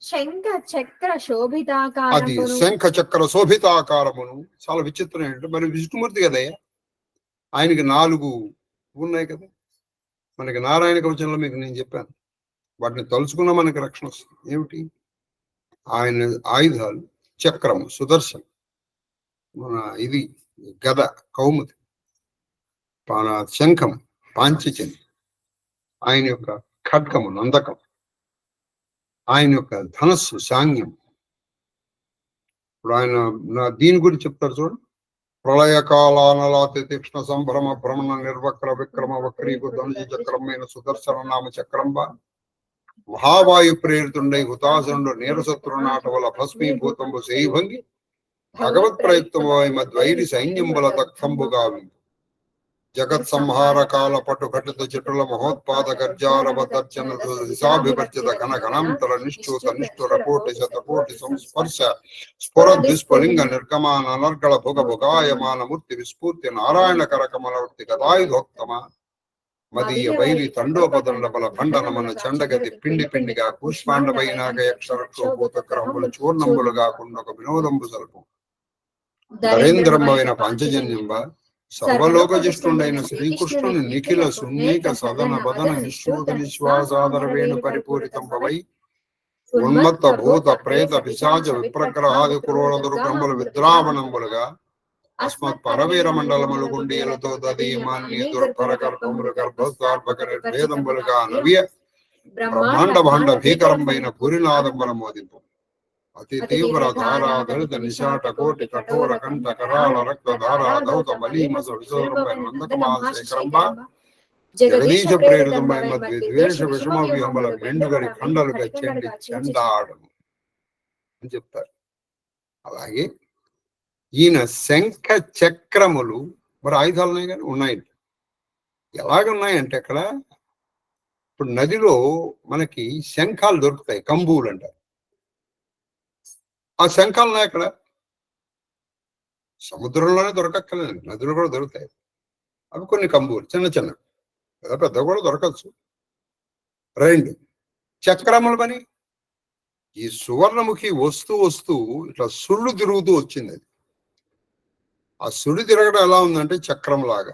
శంఖ చక్ర అది శోభితాకారమును శంఖ చక్ర శోభితాకారమును చాలా విచిత్రం. ఏంటంటే మరి విష్ణుమూర్తి కదయ్యా, ఆయనకి 4 ఉన్నాయి కదా. మనకి నారాయణ కవచంలో మీకు నేను చెప్పాను, వాటిని తలుచుకున్నా మనకి రక్షణ వస్తుంది. ఏమిటి ఆయన ఆయుధాలు? చక్రము సుదర్శనం, మన ఇది గద కౌముది, శంఖం పాంచజన్యం, ఆయన యొక్క ఖడ్గము నందకం, ఆయన యొక్క ధనస్సు సాంగ్యం. ఇప్పుడు ఆయన దీని గురించి చెప్తారు చూడండి. ప్రళయ కాలానలాతి తీక్ష్ణ సంభ్రమ భ్రమణ నిర్వక్ర విక్రమ వక్రీకు ధనుజ చక్రమైన సుదర్శన నామ చక్రంబ మహావాయు ప్రేరితుండై హుతాసురుడు నీరశత్రునాట వల్ల భస్మీభూతంబు సేయిభంగి భగవత్ ప్రయుక్తమై మద్వైరి సైన్యంబుల దక్తంబుగా జగత్ సంహార కాల పటు ఘటిత చిటుల మహోత్పాద గర్జారవదర్శన దిశాభివర్జిత ఘన ఘనాంతర నిష్ఠూత నిష్ఠుర కోటి శతకోటి సంస్పర్శ స్ఫుర దుష్పలింగ నిర్గమాన అనర్గళ భుగ భుగాయమాన మూర్తి విస్ఫూర్తి నారాయణ కరకమలవర్తి గదాయుధోత్తమ మదీయ వైరి తండోపదండ బల భండనమన చండగతి పిండి పిండిగా కూష్మాండపైనాక యక్షరక్షోభూత క్రమములు చూర్ణములుగా కుండొక వినోదంబు సల్పం నరేంద్రమైన పంచజన్యంబ సర్వలోకజిష్ఠుండైన శ్రీకృష్ణుని నిఖిల సున్నీక సదన బదన నిశ్చోత నిశ్వాసాదర వేణు పరిపూరితంబవై ఉన్మత్త భూత ప్రేత పిశాచ విప్రగ్రహాది క్రూర దుర్గములు విద్రావణములుగా అస్మత్ పరవీర మండలములు గుండీలతో దదీమాన్య దుర్భర గర్భములు గర్భస్థార్భక నిర్భేదంబులుగా నవ్య బ్రహ్మాండ భాండ భీకరంబైన భూరినాదంబల మోదింపు అతి తీవ్ర ధారా దళిత నిశాట కోటి కఠోర కంఠ కరాళ రక్త ధారా దౌత మలీమస విశోరంబైన నందకమాశేఖరంబ జగదీశ ప్రేరితంబై మద్వేష విషమ వ్యూహముల మెండుగడి ఖండలుగా చెండి చెండాడము అని చెప్తారు. అలాగే ఈయన శంఖ చక్రములు మరి ఆయుధాలు ఉన్నాయి కానీ ఉన్నాయి. ఎలాగున్నాయంటే అక్కడ ఇప్పుడు నదిలో మనకి శంఖాలు దొరుకుతాయి, కంబువులు అంటారు. ఆ శంఖాలు ఉన్నాయి అక్కడ. సముద్రంలోనే దొరకక్కర్లేదు, నదులు కూడా దొరుకుతాయి. అవి కొన్ని కంబువులు చిన్న చిన్న, పెద్ద కూడా దొరకచ్చు. 2 చక్రములు పని ఈ సువర్ణముఖి వస్తూ ఇట్లా సుళ్ళు తిరుగుతూ వచ్చింది. అది ఆ సుడి తిరగడం ఎలా ఉందంటే చక్రం లాగా,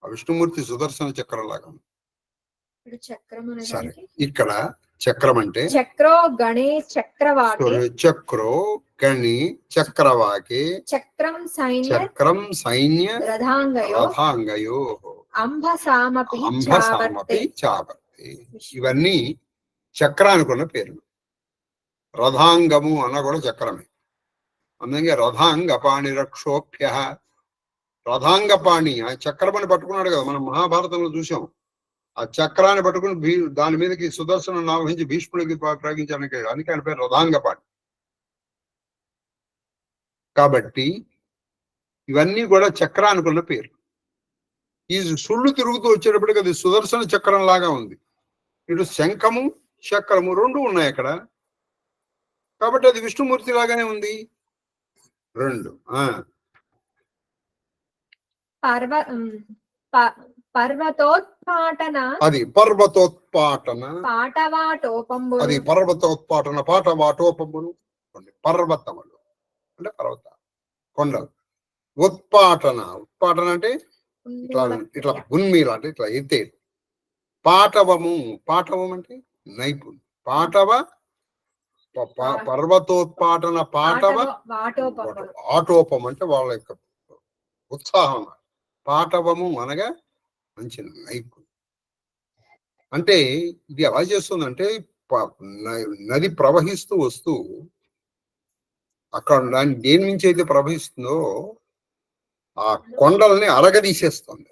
ఆ విష్ణుమూర్తి సుదర్శన చక్రం లాగా ఉంది. సరే, ఇక్కడ చక్రం అంటే చక్రో గణే చక్రవాకే చక్రో గణి చక్రవాకే చక్రం సైన్య రథాంగయో అంబసామపి చావర్తి. ఇవన్నీ చక్రానికి ఉన్న పేర్లు. రథాంగము అన్న కూడా చక్రమే. అందుకే రథాంగపాణి రక్షోభ్య. రథాంగపాణి ఆ చక్రమని పట్టుకున్నాడు కదా, మనం మహాభారతంలో చూసాం. ఆ చక్రాన్ని పట్టుకుని దాని మీదకి సుదర్శనం నావహించి భీష్ముడికి ప్రయోగించడానికి, అందుకే ఆయన పేరు రథాంగపాణి. కాబట్టి ఇవన్నీ కూడా చక్రానికి ఉన్న పేరు. ఈ సుళ్ళు తిరుగుతూ వచ్చేటప్పటికి అది సుదర్శన చక్రం లాగా ఉంది. ఇటు శంఖము చక్రము 2 ఉన్నాయి అక్కడ. కాబట్టి అది విష్ణుమూర్తి లాగానే ఉంది. 2 పర్వతోత్పాటన, అది పర్వతోత్పాటన, పాటవాటోపంబును, అది పర్వతోత్పాటన పాటవాటోపంబును. పర్వతములు అంటే పర్వత కొండలు. ఉత్పాటన అంటే ఇట్లా ఉన్మీల అంటే ఇట్లా ఎత్తేది. పాటవము, పాటవం అంటే నైపుణ్యం. పాటవ పర్వతోత్పాటన పాటవ వాటోపములు. ఆటోపం అంటే వాళ్ళ యొక్క ఉత్సాహం. పాటవము అనగా మంచి నైపుణ్యం. అంటే ఇది ఎలా చేస్తుందంటే నది ప్రవహిస్తూ వస్తూ అక్కడ దేని నుంచి అయితే ప్రవహిస్తుందో ఆ కొండల్ని అరగదీసేస్తుంది.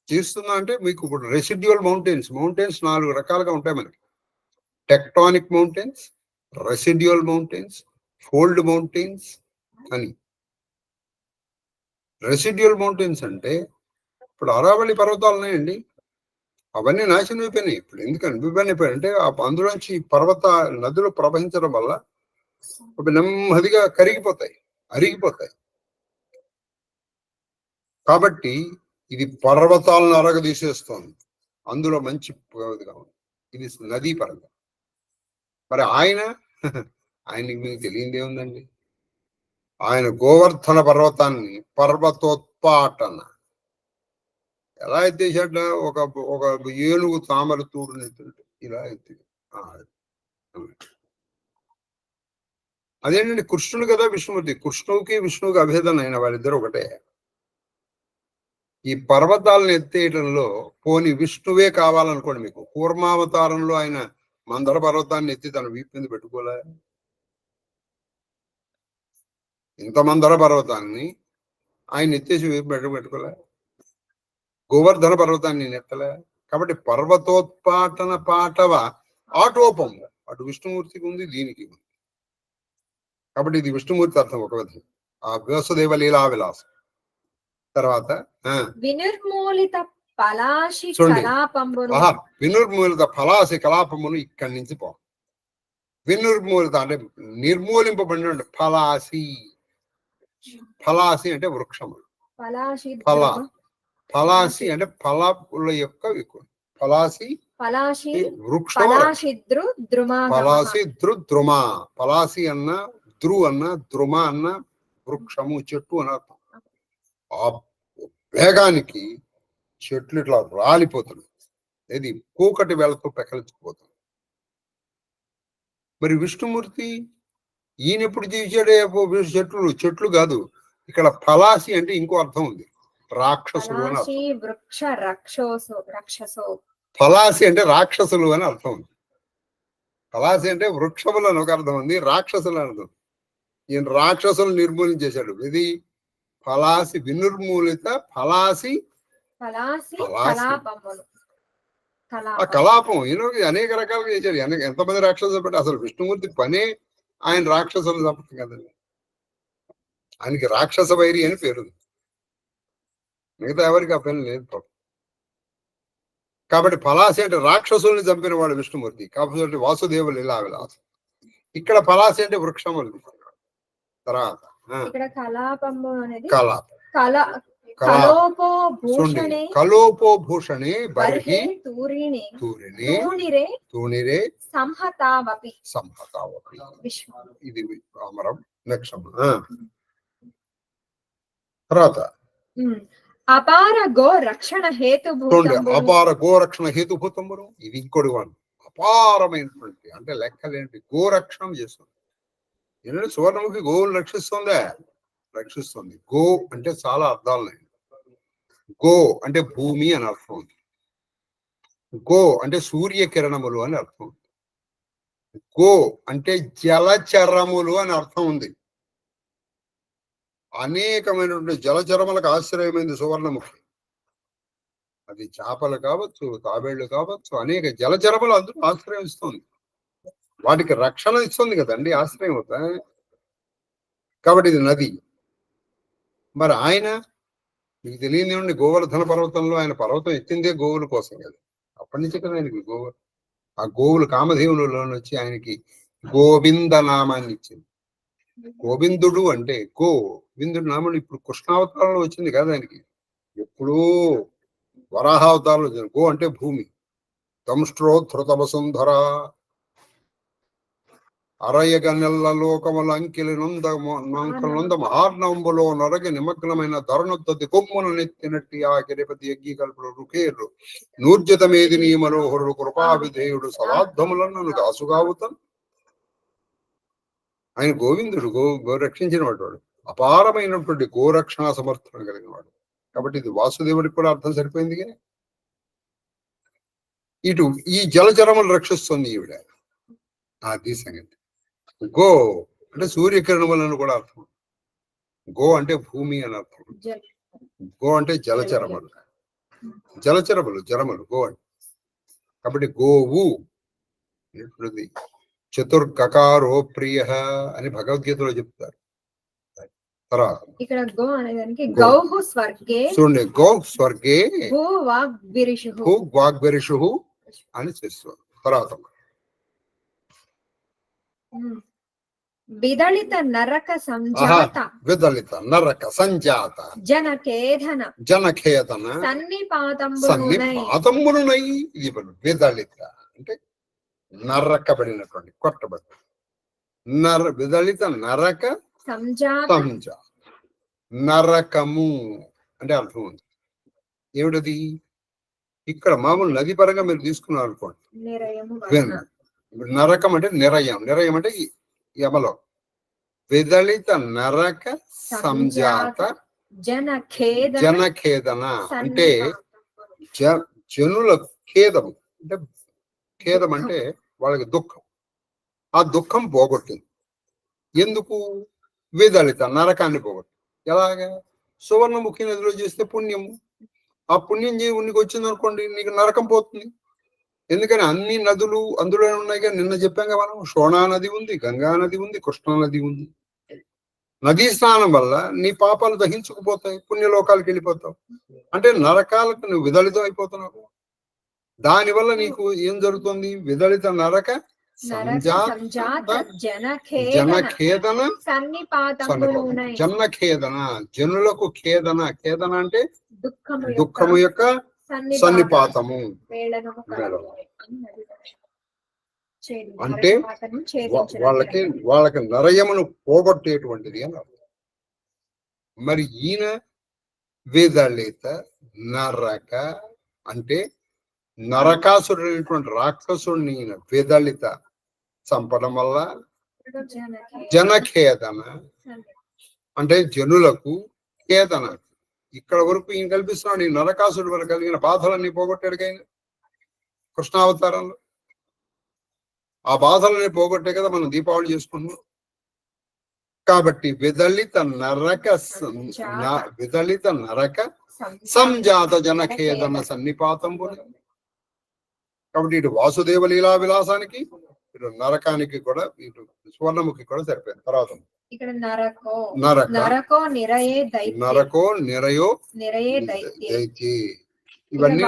చేస్తుందా అంటే మీకు ఇప్పుడు రెసిడ్యువల్ మౌంటైన్స్ 4 రకాలుగా ఉంటాయి మనకి. Tectonic mountains, residual mountains, fold mountains అని. రెసిడ్యువల్ మౌంటైన్స్ అంటే ఇప్పుడు అరావళి పర్వతాలు ఉన్నాయండి, అవన్నీ నాశనం అయిపోయినాయి. ఇప్పుడు ఎందుకని విభిన్న అయిపోయాయి అంటే అందులోంచి నదులు ప్రవహించడం వల్ల నెమ్మదిగా కరిగిపోతాయి, అరిగిపోతాయి. కాబట్టి ఇది పర్వతాలను అరగదీసేస్తోంది. అందులో మంచి ఉంది. ఇది నదీ పరంగా. మరి ఆయనకి మీకు తెలియంది ఏముందండి? ఆయన గోవర్ధన పర్వతాన్ని పర్వతోత్పాటన ఎలా ఎత్తేసాడ? ఒక ఏనుగు తామర తూడునెత్తుంటే ఇలా ఎత్తి. అదేంటండి, కృష్ణుడు కదా విష్ణుమూర్తి. విష్ణువుకి అభేదం అయిన వాళ్ళిద్దరు ఒకటే. ఈ పర్వతాలను ఎత్తేయడంలో పోని విష్ణువే కావాలనుకోండి, మీకు కూర్మావతారంలో ఆయన మందర పర్వతాన్ని ఎత్తి తన వీపు మీద పెట్టుకోలే. ఇంత మందర పర్వతాన్ని ఆయన ఎత్తేసి వీపు పెట్టుకోలే. గోవర్ధన పర్వతాన్ని నెత్తలే. కాబట్టి పర్వతోత్పాటన పాటవ ఆటోపం అటు విష్ణుమూర్తికి ఉంది, దీనికి ఉంది. కాబట్టి ఇది విష్ణుమూర్తి అర్థం ఒక విధం. ఆ వ్యాసదేవ లీలా విలాసం. తర్వాత వినిర్మూలిత పలాశి కలాపమును ఇక్కడి నుంచి పో. వినిర్మూలిత అంటే నిర్మూలింపబడిన ఫలాసి అంటే వృక్షములు. ఫలాసి అంటే ఫలముల యొక్క ఫలాసి వృక్షం. ఫలాసి అన్న అన్న ద్రుమ అన్న వృక్షము, చెట్టు అని అర్థం. ఆ వేగానికి చెట్లు ఇట్లా రాలిపోతున్నాయి. ఇది కూకటి వేళతో పెకలించిపోతుంది. మరి విష్ణుమూర్తి ఈయన ఎప్పుడు జీవించాడే? చెట్లు కాదు, ఇక్కడ ఫలాసి అంటే ఇంకో అర్థం ఉంది, రాక్షసులు అని అర్థం. ఫలాసి అంటే రాక్షసులు అని అర్థం ఉంది. ఫలాసి అంటే వృక్షములు అని ఒక అర్థం ఉంది, రాక్షసులు అని అర్థం. ఈయన రాక్షసులు నిర్మూలించేశాడు. ఇది ఫలాసి వినిర్మూలిత ఫలాసి కలాపం. అనేక రకాలుగా చేశాడు. ఎంతమంది రాక్షసులు పెట్టి అసలు విష్ణుమూర్తి పనే ఆయన రాక్షసులు చంపడం కదండి. ఆయనకి రాక్షస వైరి అని పేరు, మిగతా ఎవరికి ఆ పని లేదు. కాబట్టి ఫలాసి అంటే రాక్షసుల్ని చంపిన వాడు విష్ణుమూర్తి. కాబట్టి వాసుదేవులు ఇలా విలాసం. ఇక్కడ ఫలాసి అంటే వృక్షములు. తర్వాత కలోపోభూషణే బర్హి తూణిరే సంహతావపి. ఇది అమరం. నెక్స్ట్ తర్వాత అపార గో రక్షణ హేతుభూతములు. ఇది ఇంకోటి వాడు అపారమైనటువంటి అంటే లెక్కలేంటి గోరక్షణం చేస్తుంది. ఏంటంటే సువర్ణముఖి గోవులు రక్షిస్తుంది. గో అంటే చాలా అర్థాలు. గో అంటే భూమి అని అర్థం ఉంది. గో అంటే సూర్యకిరణములు అని అర్థం ఉంది. గో అంటే జలచరములు అని అర్థం ఉంది. అనేకమైనటువంటి జలచరములకు ఆశ్రయమైంది సువర్ణముఖి. అది చేపలు కావచ్చు, తాబేళ్లు కావచ్చు, అనేక జలచరములు అందులో ఆశ్రయం ఇస్తుంది. వాటికి రక్షణ ఇస్తుంది కదండి, ఆశ్రయం అవుతాయి. కాబట్టి ఇది నది. మరి ఆయన మీకు తెలియనివ్వండి, గోవర్ధన పర్వతంలో ఆయన పర్వతం ఎత్తిందే గోవుల కోసం కదా. అప్పటి నుంచి కదా ఆయనకి ఆ గోవులు కామధేవులలో వచ్చి ఆయనకి గోవింద నామాన్ని ఇచ్చింది. గోవిందుడు అంటే గోవిందుడు నామం ఇప్పుడు కృష్ణావతారంలో వచ్చింది కదా ఆయనకి. ఎప్పుడూ వరాహావతారంలో వచ్చింది. గో అంటే భూమి. దంష్ట్రోద్ధృత వసుంధర. అరయగ నెల్ల లోకముల అంకిలి నొంద మహార్ణంబులో నరగ నిమగ్నమైన ధరణొద్దతి కొమ్మును నెత్తినట్టి ఆ గిరిపతి యజ్ఞి కల్పులు రుకేరు నూర్జితమేది నీ మనోహరుడు కృపావిధేయుడు సదార్థములను దాసుగావుతను. ఆయన గోవిందుడు రక్షించిన వాడు, అపారమైనటువంటి గోరక్షణ సమర్థన కలిగిన వాడు. కాబట్టి ఇది వాసుదేవుడికి కూడా అర్థం సరిపోయింది. ఇటు ఈ జలచరములు రక్షిస్తుంది ఈవిడ. అది సంగతి. గో అంటే సూర్యకిరణములను కూడా అర్థం. గో అంటే భూమి అని అర్థం. గో అంటే జలచరములు, జలములు గో అంటే. కాబట్టి గోవు చతుర్గకారో ప్రియ అని భగవద్గీతలో చెప్తారు. తర్వాత ఇక్కడ గో అనేదానికి గౌహు స్వర్గే, చూడండి, గో స్వర్గే భూ వాగ్బెరిషు అని చేస్తారు. తర్వాత విదళిత నరక సంజాత జనకేధన సన్నిపాతములునై. ఇది విదళిత అంటే నరకబడినటువంటి, కొట్టబడి. విదళిత నరక సంజాత, నరకము అంటే అర్థం ఉంది. ఏమిటది? ఇక్కడ మామూలు నది పరంగా మీరు తీసుకున్నారు అనుకోండి, నరకం అంటే నిరయం, నిరయం అంటే యమలో. విదళిత నరక సంజాత జనఖేదన అంటే జనుల ఖేదము. అంటే ఖేదం అంటే వాళ్ళకి దుఃఖం. ఆ దుఃఖం పోగొట్టింది. ఎందుకు? విదళిత నరకాన్ని పోగొట్టింది. ఎలాగా? సువర్ణముఖి నదిలో చేస్తే పుణ్యము. ఆ పుణ్యం ఉనికి వచ్చింది అనుకోండి, నీకు నరకం పోతుంది. ఎందుకని అన్ని నదులు అందులో ఉన్నాయి. కానీ నిన్న చెప్పాం కదా మనం, శోణా నది ఉంది, గంగా నది ఉంది, కృష్ణా నది ఉంది. నదీ స్నానం వల్ల నీ పాపాలు దహించుకుపోతాయి, పుణ్యలోకాలకు వెళ్ళిపోతావు. అంటే నరకాలకు నువ్వు విదళితం అయిపోతున్నావు. దానివల్ల నీకు ఏం జరుగుతుంది? విదళిత నరక జనఖేదన జనఖేదన, జనులకు ఖేదన. ఖేదన అంటే దుఃఖము యొక్క సన్నిపాతము. అంటే వాళ్ళకి నరయమును పోగొట్టేటువంటిది అని అర్థం. మరి ఈయన విదళిత నరక అంటే నరకాసురుడైనటువంటి రాక్షసుడిని ఈయన విదళిత చంపడం వల్ల జనఖేదన అంటే జనులకు ఖేదన. ఇక్కడ వరకు ఈయన కల్పిస్తున్నాడు. ఈ నరకాసుడి వరకు కలిగిన బాధలన్నీ పోగొట్టాడు ఆయన కృష్ణావతారంలో. ఆ బాధలని పోగొట్టే కదా మనం దీపావళి చేసుకుంటున్నాం. కాబట్టి విదళిత నరక సంజాత జనఖేదన సన్నిపాతం. కాబట్టి ఇటు వాసుదేవ లీలా విలాసానికి, ఇటు నరకానికి కూడా, ఇటు సువర్ణముఖి కూడా సరిపోయింది. తర్వాత ఇక్కడ నరకో నిరయో దైత్యే. ఇవన్నీ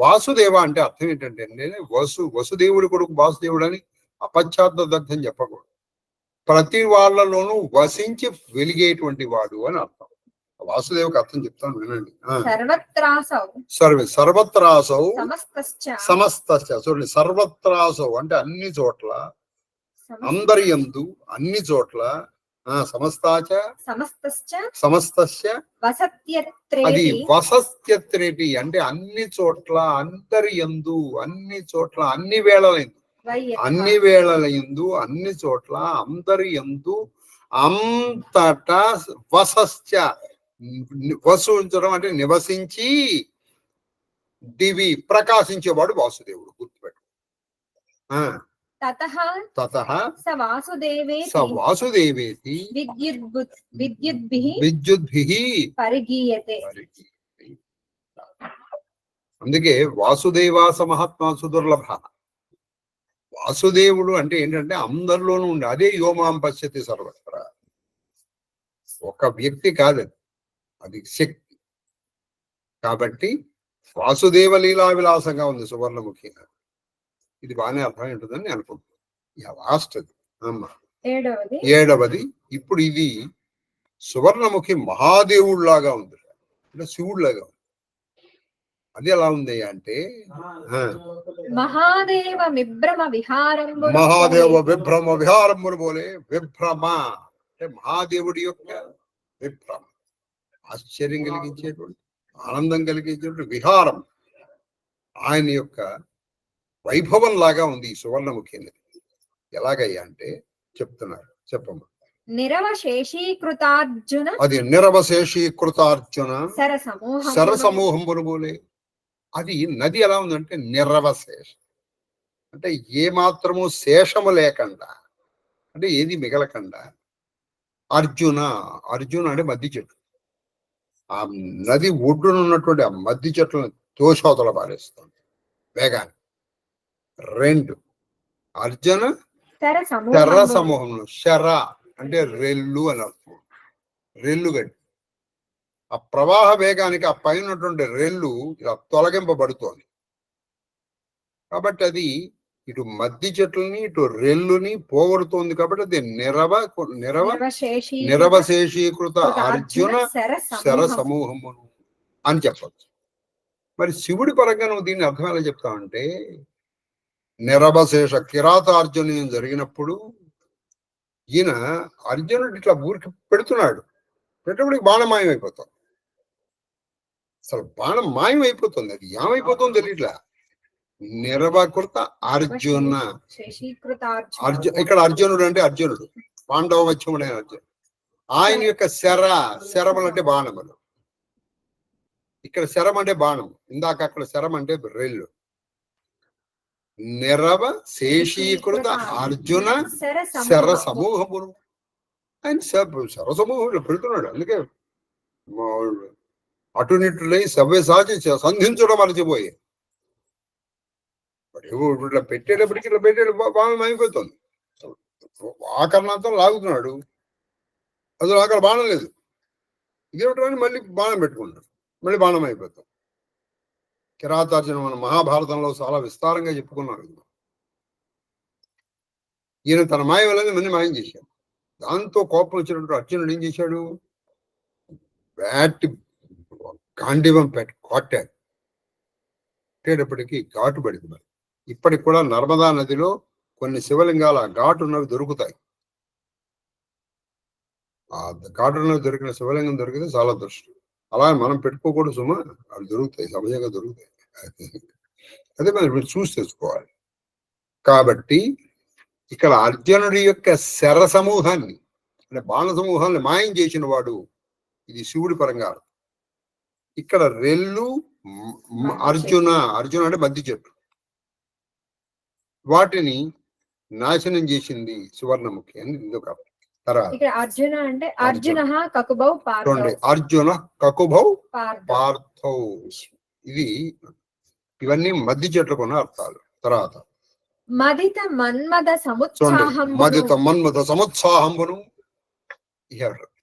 వాసుదేవ అంటే అర్థం ఏంటంటే, వసుదేవుడి కొడుకు వాసుదేవుడు అని అపశ్చాత్తదర్థం చెప్పకూడదు. ప్రతి వాళ్ళలోనూ వసించి వెలిగేటువంటి వాడు అని అర్థం. వాసుదేవుకి అర్థం చెప్తాను వినండి. సర్వత్రాసౌ సమస్త. చూడండి, సర్వత్రాసౌ అంటే అన్ని చోట్ల, అందరి యందు, అన్ని చోట్ల. సమస్తస్య అది వసత్యత్రేటి అంటే అన్ని చోట్ల, అందరి యందు, అన్ని చోట్ల, అన్ని వేళలైందు, అన్ని వేళలయందు, అన్ని చోట్ల, అందరి యందు, అంతటా వసస్య వసించడం అంటే నివసించి, దివి ప్రకాశించేవాడు వాసుదేవుడు. గుర్తుపెట్టు. వాసుదేవేతి విద్యుద్భిః పరిగీయతే. అందుకే వాసుదేవాస మహాత్మా సుదుర్లభ. వాసుదేవుడు అంటే ఏంటంటే అందరిలోనూ ఉండే, అదే యోమాం పశ్యతి సర్వత్ర. ఒక వ్యక్తి కాదు, అది శక్తి. కాబట్టి వాసుదేవ లీలా విలాసంగా ఉంది సువర్ణముఖి. ఇది బాగానే అర్థమై ఉంటుందని నేను అనుకుంటున్నాను. లాస్ట్ అది అమ్మా. ఏడవది ఇప్పుడు ఇది సువర్ణముఖి మహాదేవుడిలాగా ఉంది, అంటే శివుడిలాగా ఉంది. అది ఎలా ఉంది అంటే మహాదేవ విభ్రమ విహారం మహాదేవ విభ్రమ విహారమును పోలే. విభ్రమ అంటే మహాదేవుడి యొక్క విభ్రమ, ఆశ్చర్యం కలిగించేటువంటి, ఆనందం కలిగించేటువంటి విహారం, ఆయన యొక్క వైభవం లాగా ఉంది ఈ సువర్ణముఖి అనేది. ఎలాగయ్యా అంటే చెప్తున్నారు, చెప్పమ్మా. నిరవశేషీకృతార్జున, అది నిరవశేషీకృతార్జున సరసమూహం పోలే. అది నది ఎలా ఉందంటే నిరవశేష అంటే ఏ మాత్రము శేషము లేకుండా, అంటే ఏది మిగలకుండా. అర్జున, అర్జున అంటే మద్ది చెట్టు. ఆ నది ఒడ్డున ఉన్నటువంటి ఆ మద్ది చెట్లను తోషవతల పారేస్తుంది వేగాన్ని. 2 అర్జున శర సమూహంలో. శర అంటే రెల్లు అని అర్థం. రెల్లు గడ్డి. ఆ ప్రవాహ వేగానికి ఆ పైన ఉన్నటువంటి రెల్లు ఇలా తొలగింపబడుతోంది. కాబట్టి అది ఇటు మద్ది చెట్లని ఇటు రెల్లుని పోగొడుతోంది. కాబట్టి అది నిరవశేషీకృత అర్జున శర సమూహమును అని చెప్పచ్చు. మరి శివుడి పరంగా నువ్వు దీన్ని అర్థం ఎలా చెప్తావంటే, నిరవశేష కిరాతార్జునీయం జరిగినప్పుడు ఈయన అర్జునుడు ఇట్లా ఊరికి పెడుతున్నాడు. పెట్టేప్పటికి బాణం మాయమైపోతుంది. అసలు బాణం మాయమైపోతుంది. అది ఏమైపోతుందో తెలియట్లా. నిరవకృత అర్జున. ఇక్కడ అర్జునుడు అంటే అర్జునుడు, పాండవ మధ్యముడైన అర్జునుడు. ఆయన యొక్క శరములు అంటే బాణములు. ఇక్కడ శరం అంటే బాణం, ఇందాక అక్కడ శరం అంటే రెల్లు. నిరవశేషీకృత అర్జున శర సమూహమును. ఆయన శర సమూహంలో పెడుతున్నాడు. అందుకే అటునిట్టులై సవ్య సాచి సంధించడం మరచిపోయి ఇట్లా పెట్టేటప్పటికి ఇట్లా బాణం అయిపోతుంది. ఆకరణంతో లాగుతున్నాడు, అసలు అక్కడ బాణం లేదు. ఇదేమిటని మళ్ళీ బాణం పెట్టుకున్నాడు, మళ్ళీ బాణం అయిపోతాం. కిరాతార్జున మన మహాభారతంలో చాలా విస్తారంగా చెప్పుకున్నాడు. ఈయన తన మాయ వల్ల మళ్ళీ మాయం చేశాడు. దాంతో కోపం వచ్చినట్టు అర్జునుడు ఏం చేశాడు, బ్యాట్ గాంధీవం కొట్టాడు. కొట్టేటప్పటికీ ఘాటు పడింది. మరి ఇప్పటికి కూడా నర్మదా నదిలో కొన్ని శివలింగాల ఘాటున్నవి దొరుకుతాయి. ఆ ఘాటున్నవి దొరికిన శివలింగం దొరికితే చాలా దృష్టం. అలా మనం పెట్టుకోకూడదు సుమా, అవి దొరుకుతాయి, సహజంగా దొరుకుతాయి. అదే మరి మీరు చూసి తెచ్చుకోవాలి. కాబట్టి ఇక్కడ అర్జునుడి యొక్క శర సమూహాన్ని అంటే బాణ సమూహాన్ని మాయం చేసిన వాడు ఇది శివుడి పరంగా. ఇక్కడ రెల్లు అర్జున అంటే మద్ది చెట్టు, వాటిని నాశనం చేసింది సువర్ణముఖి అని ఇందుకు. అర్జున అంటే అర్జున కకుభౌ పార్థౌ. ఇవన్నీ మద్ది చెట్లకున్న అర్థాలు. తర్వాత మదిత మన్మథ సముత్సాహంబును.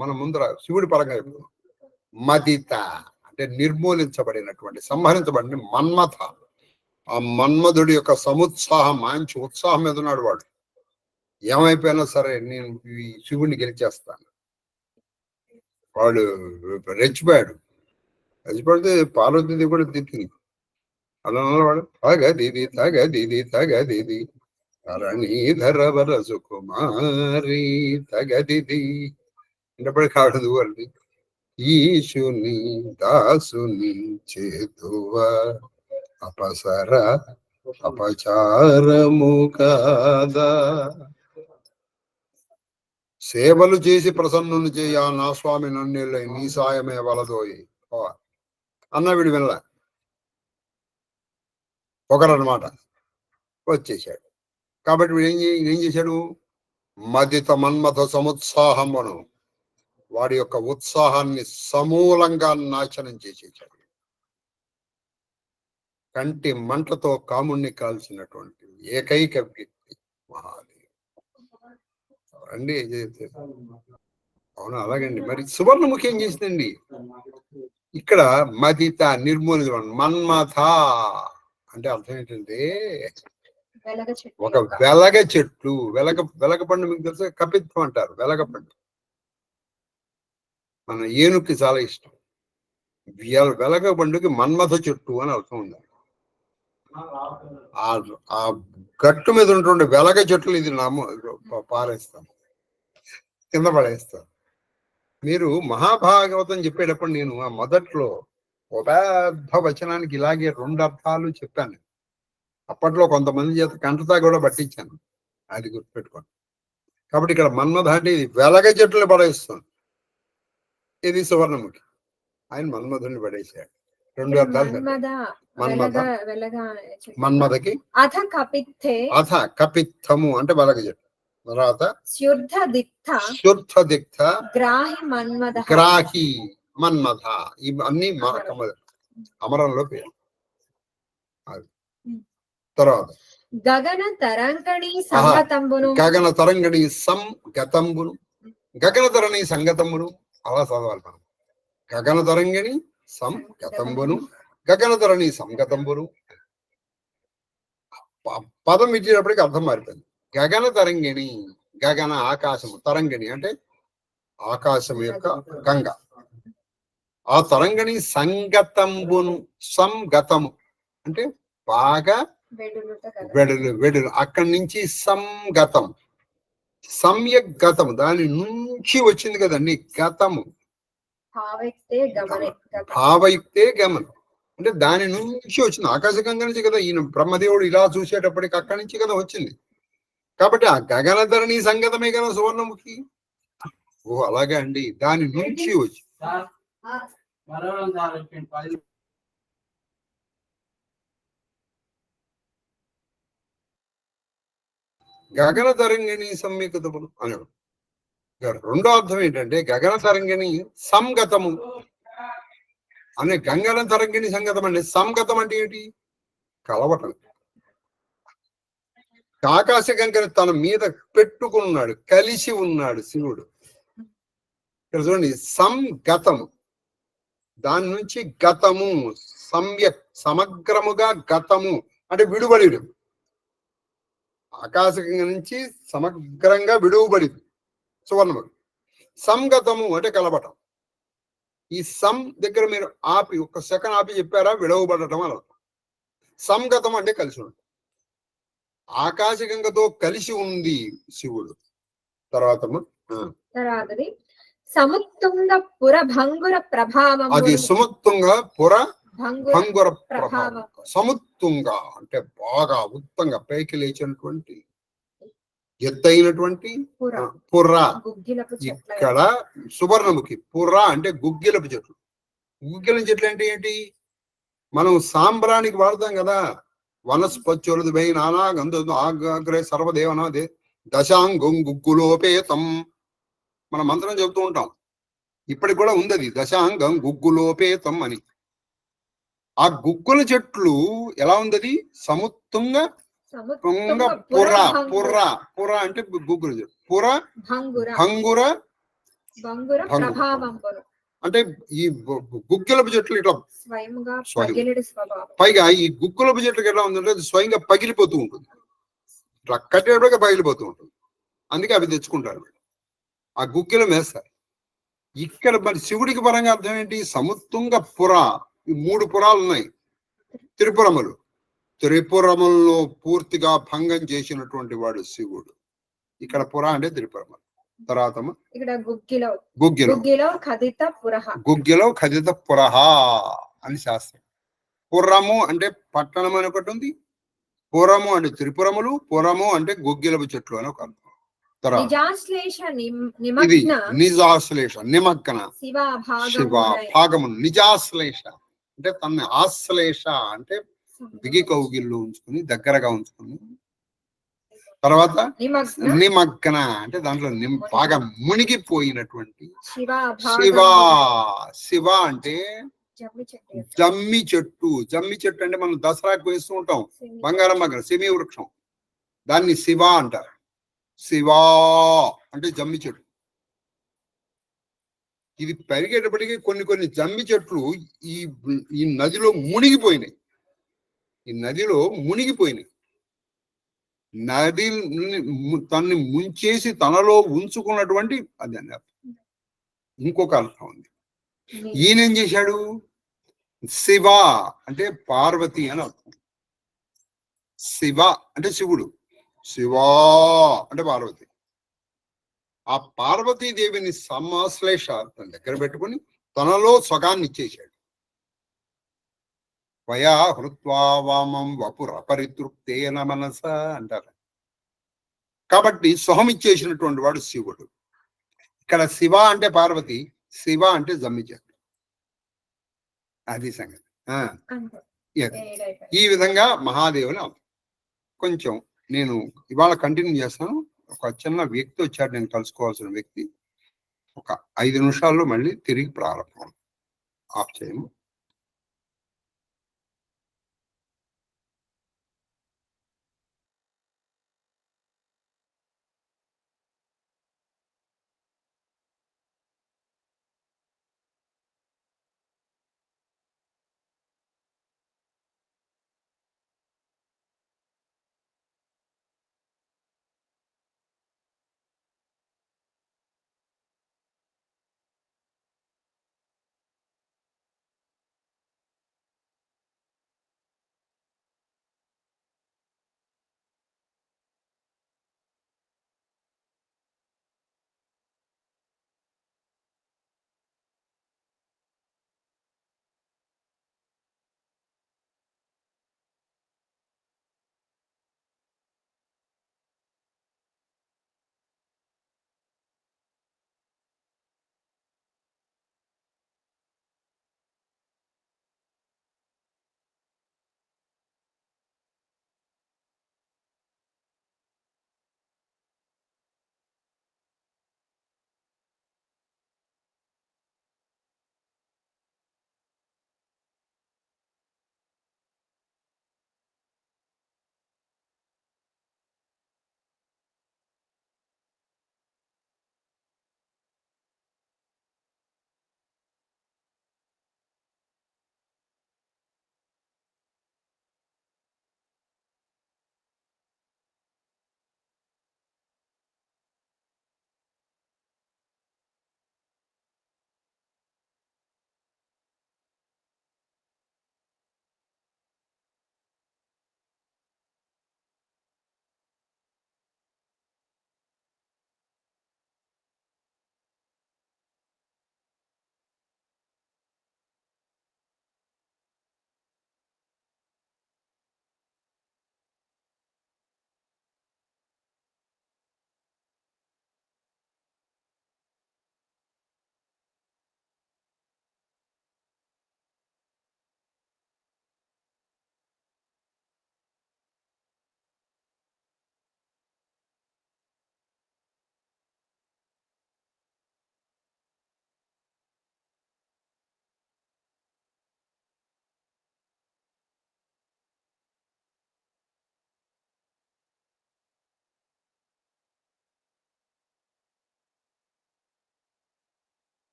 మన ముందర శివుడి పరంగా చెప్తున్నాం. మదిత అంటే నిర్మూలించబడినటువంటి, సంహరించబడిన మన్మథ. ఆ మన్మధుడి యొక్క సముత్సాహం, మంచి ఉత్సాహం మీద ఉన్నాడు వాడు. ఏమైపోయినా సరే నేను ఈ శివుడిని గెలిచేస్తాను. వాడు రెచ్చిపోయాడు. రెచ్చిపడితే పార్వతీదేవి కూడా తిట్టింది. అలా వాడు తగదిది ధరణీధర వరసు కుమారి తగదిది అంటే కావడదు వాళ్ళు. ఈశుని దాసుని చేతువ అపసర అపచారము కాదా. సేవలు చేసి ప్రసన్నుని చేయ నా స్వామి నన్ను నీ సాయమే వలదోయి అన్న వీడు వినల. ఒకరన్నమాట వచ్చేసాడు. కాబట్టి వీడు ఏం చేశాడు, మదిత మన్మథ సముత్సాహమును, వాడి యొక్క ఉత్సాహాన్ని సమూలంగా నాశనం చేసేసాడు. కంటి మంటతో కాముణ్ణి కాల్చినటువంటి ఏకైక వ్యక్తి మహాదేవ్ అండి. అవునా, అలాగండి. మరి సువర్ణముఖి ఏం చేసిందండి, ఇక్కడ మదిత నిర్మూలించడం. మన్మథ అంటే అర్థం ఏంటంటే ఒక వెలగ చెట్టు. వెలగ పండు మీకు తెలుసా, కపిత్వం అంటారు. వెలగ పండు మన ఏనుక్కి చాలా ఇష్టం. వెలగ బండుకి మన్మథ చెట్టు అని అర్థం ఉంది. ఆ గట్టు మీద ఉన్నటువంటి వెలగ చెట్లు ఇది పారేస్తాం, కింద పడేస్తాం. మీరు మహాభాగవతం చెప్పేటప్పుడు నేను ఆ మొదట్లో ఒక పెద్ద వచనానికి ఇలాగే 2 అర్థాలు చెప్పాను. అప్పట్లో కొంతమంది చేత కంటతా కూడా పట్టించాను, అది గుర్తుపెట్టుకోండి. కాబట్టి ఇక్కడ మన్మథ అంటే ఇది వెలగ చెట్లు పడేస్తుంది, ఇది సువర్ణముఖి. ఆయన మన్మధుని పడేశాడు. 2 అర్థాలు. మన్మథకి అథ కపిత్తము అంటే వెలగ చెట్టు. తర్వాత శుద్ధదిక్త గ్రాహి మన్మథ. ఇవన్నీ అమరంలో పేరు. తర్వాత గగన తరంగిణి సంగతంబును. గగన తరణి సంగతంబును అలా చదవాలి మనం. గగన తరంగిణి సంగతంబును, గగన తరణి సంగతంబును. పదం ఇచ్చేటప్పటికి అర్థం మారిపోయింది. గగన తరంగిణి, గగన ఆకాశము, తరంగిణి అంటే ఆకాశం యొక్క గంగ. ఆ తరంగిణి సంగతంబును, సంగతము అంటే బాగా వెడులు. అక్కడి నుంచి సంగతం, సమ్యక్ గతం, దాని నుంచి వచ్చింది కదండి గతము. భావయుక్తే గమనం అంటే దాని నుంచి వచ్చింది, ఆకాశగంగ నుంచి కదా. ఈయన బ్రహ్మదేవుడు ఇలా చూసేటప్పటికి అక్కడి నుంచి కదా వచ్చింది. కాబట్టి ఆ గగనధరణి సంగతమే కదా సువర్ణముఖి. ఓ అలాగే అండి, దాని నుంచి వచ్చి గగన తరంగిణి సమ్యకతములు అన్నాడు. రెండో అర్థం ఏంటంటే గగన తరంగిణి సంగతము అనే గంగన తరంగిణి సంగతం అండి. సంగతం అంటే ఏంటి? కలవటం. ఆకాశ గంగని తన మీద పెట్టుకున్నాడు, కలిసి ఉన్నాడు శివుడు. ఇక్కడ చూడండి, సంగతము దాని నుంచి గతము, సమ్యక్ సమగ్రముగా గతము అంటే విడుబడి. ఆకాశగంగ నుంచి సమగ్రంగా విడువబడింది సువర్ణముఖి. సంగతము అంటే కలబటం. ఈ సం దగ్గర మీరు ఆపి ఒక్క సెకండ్ ఆపి చెప్పారా, విడవబడటం అలా. సంగతం అంటే కలిసి ఉండటం. ఆకాశగంగతో కలిసి ఉంది శివుడు. తర్వాత సముత్తుంగ పుర భంగుర ప్రభావం. అది సుముత్తుంగ పుర భంగుర ప్రభావం. సముత్తుంగ అంటే బాగా ఉత్తంగా పైకి లేచినటువంటి ఎత్తైనటువంటి పుర్ర. ఇక్కడ సువర్ణముఖి. పుర్ర అంటే గుగ్గిలపు చెట్లు. గుగ్గిలం చెట్లు అంటే ఏంటి? మనం సాంబ్రానికి వాడతాం కదా. వనస్పత్యులది వై నానా గంధ ఆగ్రే సర్వదేవనాదే దశాంగం గుగ్గులోపేతం మన మంత్రం చెబుతూ ఉంటాం. ఇప్పటికి కూడా ఉంది అది, దశాంగం గుగ్గులోపేతం అని. ఆ గుగ్గుల చెట్లు ఎలా ఉంది? అది సముత్తుంగ పుర్ర. పుర్ర పుర్ర అంటే గుగ్గుల చెట్టు. పుర భంగుర అంటే ఈ గుగ్గిలపు చెట్లు ఇట్లా పైగా ఈ గుగ్గులపు చెట్లకు ఎలా ఉందంటే అది స్వయంగా పగిలిపోతూ ఉంటుంది. ఇట్లా కట్టేటప్పుడే పగిలిపోతూ ఉంటుంది. అందుకే అవి తెచ్చుకుంటారు, ఆ గుగ్గిలం వేస్తారు. ఇక్కడ మరి శివుడికి పరంగా అర్థం ఏంటి? సముత్తుంగ పుర. ఈ 3 పురాలు ఉన్నాయి త్రిపురములు. త్రిపురములను పూర్తిగా భంగం చేసినటువంటి వాడు శివుడు. ఇక్కడ పుర అంటే త్రిపురములు. తర్వాత గుగ్గిలో ఖదిత పురహ అని శాస్త్రం. పురము అంటే పట్టణం అని ఒకటి ఉంది, పురము అంటే త్రిపురములు, పురము అంటే గుగ్గిలపు చెట్లు అని ఒక అర్థం. ఇది నిజాశ్లేష నిమగ్న శివ భాగము. నిజాశ్లేష అంటే తన ఆశ్లేష అంటే బిగి కౌగిల్లో ఉంచుకుని, దగ్గరగా ఉంచుకుని. తర్వాత నిమగ్న అంటే దాంట్లో బాగా మునిగిపోయినటువంటి శివ. శివ అంటే జమ్మి చెట్టు. జమ్మి చెట్టు అంటే మనం దసరాకు వేస్తూ ఉంటాం, బంగారం మగ్గర సెమీ వృక్షం, దాన్ని శివ అంటారు. శివా అంటే జమ్మి చెట్టు. ఇది పెరిగేటప్పటికీ కొన్ని జమ్మి చెట్లు ఈ నదిలో మునిగిపోయినాయి. ఈ నదిలో మునిగిపోయినాయి. నది తనని ముంచేసి తనలో ఉంచుకున్నటువంటి అది అని అర్థం. ఇంకొక అర్థం ఉంది. ఈయనేం చేశాడు? శివ అంటే పార్వతి అని అర్థం. శివ అంటే శివుడు, శివా అంటే పార్వతి. ఆ పార్వతీదేవిని సమాశ్లేష తన దగ్గర పెట్టుకుని తనలో సగాన్ని ఇచ్చేశాడు. వయా హృత్వా వామం వపురపరితృప్తేన మనస అంటారు. కాబట్టి సొహం ఇచ్చేసినటువంటి వాడు శివుడు. ఇక్కడ శివ అంటే పార్వతి, శివ అంటే జమ్మిచెట్టు. అది సంగతి. అంతే. yes. ఏడైపోయింది. ఈ విధంగా మహాదేవుని కొంచెం నేను ఇవాళ కంటిన్యూ చేస్తాను. ఒక చిన్న వ్యక్తి వచ్చాడు, నేను కలుసుకోవాల్సిన వ్యక్తి. ఒక 5 నిమిషాల్లో మళ్ళీ తిరిగి ప్రారంభం. ఆఫ్ చేయము.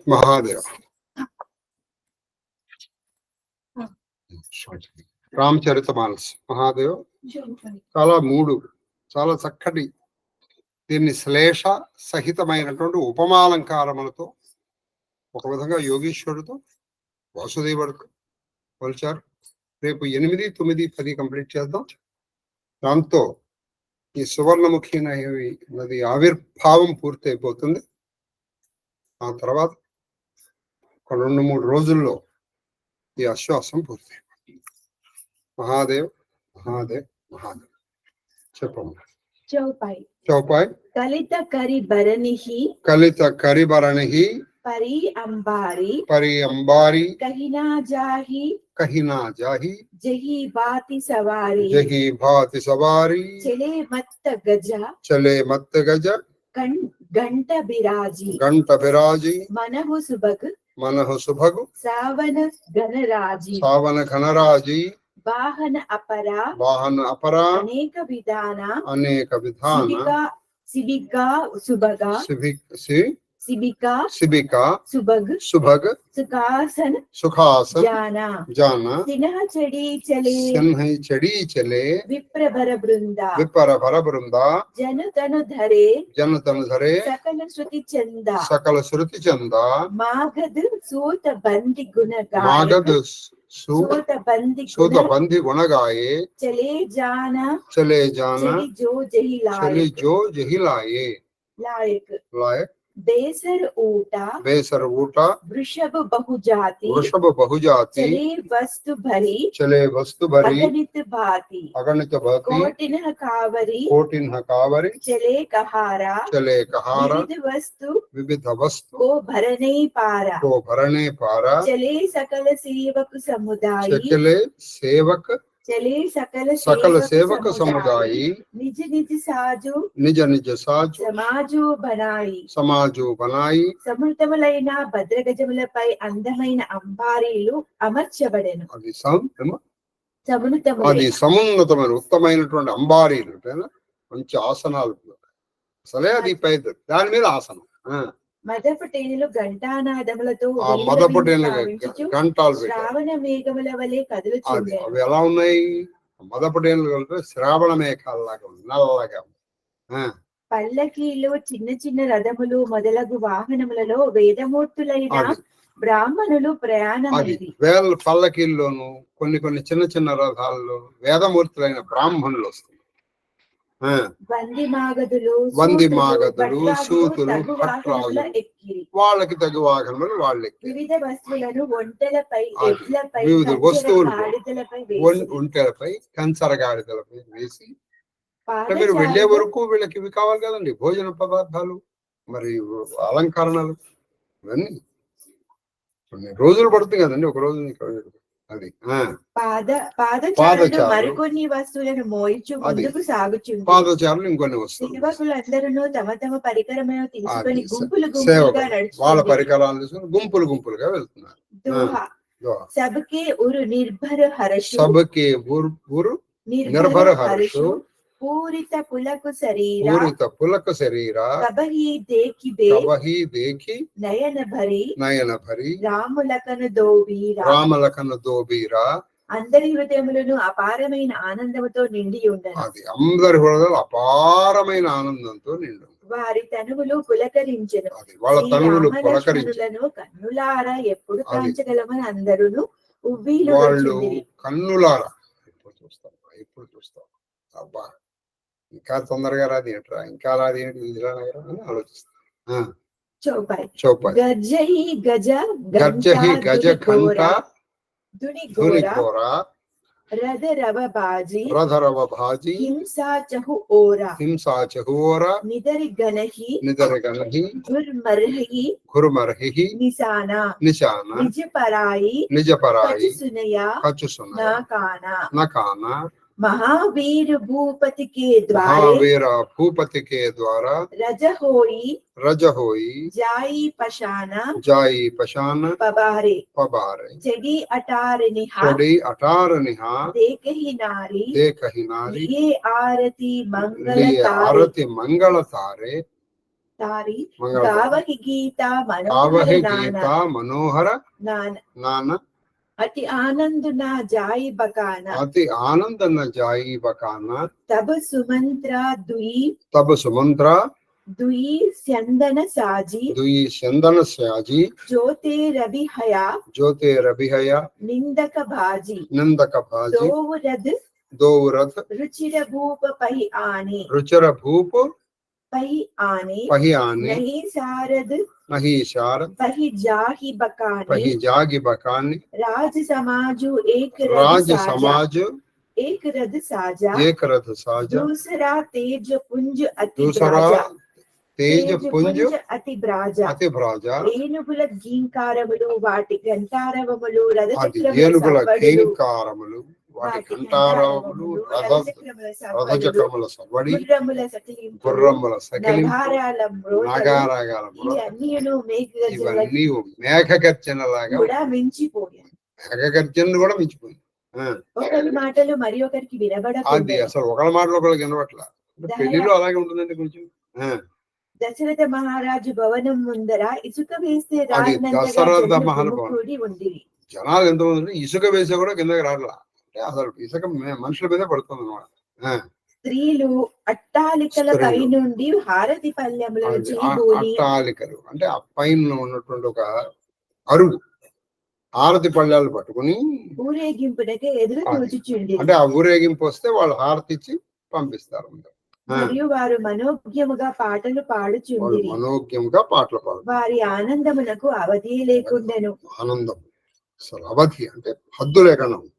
మహాదేవ్ రామచరితమానస్ మహాదేవ్ చాలా చాలా చక్కటి దీన్ని శ్లేష సహితమైనటువంటి ఉపమాలంకారములతో ఒక విధంగా యోగీశ్వరుడితో వాసుదేవుడితో పోల్చారు. రేపు 8, 9, 10 కంప్లీట్ చేద్దాం. దాంతో ఈ సువర్ణముఖి నది ఆవిర్భావం పూర్తి అయిపోతుంది. ఆ తర్వాత ఒక 2-3 రోజుల్లో ఈ ఆశ్వాసం పూర్తి అయిపోతుంది. మహాదేవ్ మహాదేవ్ మహాదేవ్ చెప్పమ్మా. చౌపాయ్ కలిత కరిబరణి పరి అంబారి కహినా జాహి జహి భాతి సవారి చలే మత్త గజ గంట బిరాజి మనహు సుభగు సావన ఘనరాజి వాహన అపరా అనేక విధాన శిబికా సుభగ్ సుఖాసన జాన సిన్హ చడి చలే విప్రభర బృంద జను తను ధరే సకల శృతి చంద మాగధ సూత బంది గుణగాయే చలే జానా చలి జో జహిలాయే లాయక్ బేసర్ ఊట వృషభ బహుజాతి చలే వస్తు భరి అగణిత భాతి కోటిన్హ కావరి చలే కహార వివిధ వస్తు కో భరణే పార చలే సకల సేవక సముదాయి నిజ సాజు సమాజు బనాయి సమృతములైన భద్రగజములపై అందమైన అంబారీలు అమర్చబడెను. అది సమున్నతమైన ఉత్తమైనటువంటి అంబారీలు మంచి ఆసనాలు. అసలే అది పైద దాని మీద ఆసనం. మదపటేనులు ఘంటానాదములతో గంటాలు శ్రావణ మేఘముల వలె కదులుచుండెను. అవి ఎలా ఉన్నాయి? మదపటేనులు అంటే శ్రావణ మేఘాలలాగా నల్లగా. పల్లకీలు చిన్న రథములు మొదలగు వాహనములలో వేదమూర్తులైన బ్రాహ్మణులు ప్రయాణం. పల్లకీల్లోను కొన్ని చిన్న రథాల్లో వేదమూర్తులైన బ్రాహ్మణులు వస్తారు. వంది మాగదులు సూతులు భట్రాలు వాళ్ళకి తగు వాహనములు వాళ్ళు వివిధ వస్తువులను వివిధ వస్తువులు ఒంటెలపై కంచరగాడిదలపై వేసి మీరు వెళ్లే వరకు వీళ్ళకి ఇవి కావాలి కదండి, భోజన పదార్థాలు మరి అలంకరణలు ఇవన్నీ కొన్ని రోజులు పడుతుంది కదండి. ఒక రోజు అది మరికొన్ని వస్తువులను మోయించు ముందుకు సాగుచుంది. పాదచారులు ఇంకొన్ని వస్తువులు అందరూ తమ పరికరమైన తీసుకొని వాళ్ళ పరికరాలు తీసుకొని గుంపులుగా వెళ్తున్నారు. సబ్కే నిర్భర హర్షు పూరిత పులకు శరీర కబహి దేకి నయన భరి రాములకను దోబీరా అందరి హృదయములను అపారమైన ఆనందముతో నిండి ఉండను. అది అందరి హృదయాలు అపారమైన ఆనందంతో నిండు. వారి తనువులు పులకరించెను. వాళ్ళ తనువులు పులకరించెను. కన్నులారా ఎప్పుడు కాంచగలమని అందరూ వాళ్ళు కన్నులారా ఎప్పుడు చూస్తాం అబ్బా ఇంకా తొందరగా రాది ఏంట్రా, ఇంకా రాది ఏంటి అని ఆలోచిస్తాను. చౌపాయ్ గర్జహి గజ ఘంట ధుని ఘోర రథ రవ బాజీ హింసా చహుఓర నిదరి గణహి గుర్మర్హి నిశానా నిజ పరాయి కచుసునయ నకానా महावीर भूपति के द्वारा रज होई जाई पशान पबारे चढ़ी अटार निहा देख ही नारी ये आरती मंगल तारे తారి మంగళ గావహి గీత కావహి మనోహర గీత మనోహర నాన నాన అతి ఆనందు నా జాయి బకాన అతి ఆనందన జాయి బకాన తబ సుమంత్ర దుయి తబ సుమంత్ర దుయి స్యందన సాజి దుయి చందన సాజి జ్యోతే రవి హయా జ్యోతి రభిహయ నిందక భాజి నందక భాజి దోవు రథ్ దోవు రథ రుచిర భూప పై ఆనే రుచర భూపు పై ఆనే పహి ఆనే నహి సారద్ నహి శారద పహి జాహి బకానే పహి జాగి బకాని రాज समाजु एक రాజ रथ साजा సమాజ एक रथ साजा ఏక రథ సాజ दूसरा तेज पुंज अति దూసరా ब्राजा తేజ పుంజ అతి బ్రాజా అతి భ్రాజ ఏనుగుల గీంకారములు వాటి గంటారవములు అది రథచక్రముల ఏనుగుల సవ్వడులు, కీంకారములు వాటి కంఠారములు రథచక్రముల సవ్వడి గుర్రముల సకిలింపులు, గుర్రముల సకిలింపు నగారాల మ్రోతలు, నగారాగాలములు ఇవన్నీయును మేఘగర్జనలకు ఇవన్నీ మేఘగర్జనలాగా కూడా మించిపోయాయి. మేఘగర్జనలు కూడా మించిపోయింది. ఒకరి మాటలు మరి ఒకరికి అది వినబడకుండా అసలు ఒకళ్ళ మాటలు ఒకళ్ళకి వినవట్ల పెళ్లిలో అలాగే ఉంటుందండి కొంచెం. దశరథ మహారాజు భవనం ముందర ఇసుక వేస్తే అది రాలినంతగా దశరథ జనులు మహానుభావుడు. గుమికూడి ఉండిరి. జనాలు ఎంతమంది ఉంటే ఇసుక వేసే కూడా కిందకి రాట్లా. అంటే అసలు ఇసుక మనుషుల మీదే పడుతుంది అనమాట. స్త్రీలు అట్టాలికల స్త్రీలు. పై నుండి హారతి పల్లెములను చీబూని అట్టాలికలు అంటే ఆ పైన ఉన్నటువంటి ఒక అరుగు హారతి పళ్ళాలు పట్టుకుని ఊరేగింపునకి ఎదురు అది. చూచుచుండి. అంటే ఆ ఊరేగింపు వస్తే వాళ్ళు హారతి ఇచ్చి పంపిస్తారు. మరియు వారు మనోజ్ఞముగా పాటలు వాళ్ళు పాడుచుండిరి. మనోజ్ఞంగా పాటలు పాడుతారు. వారి ఆనందమునకు అవధి లేకుండెను. ఆనందం అసలు అవధి అంటే హద్దు లేకుండా ఉంది.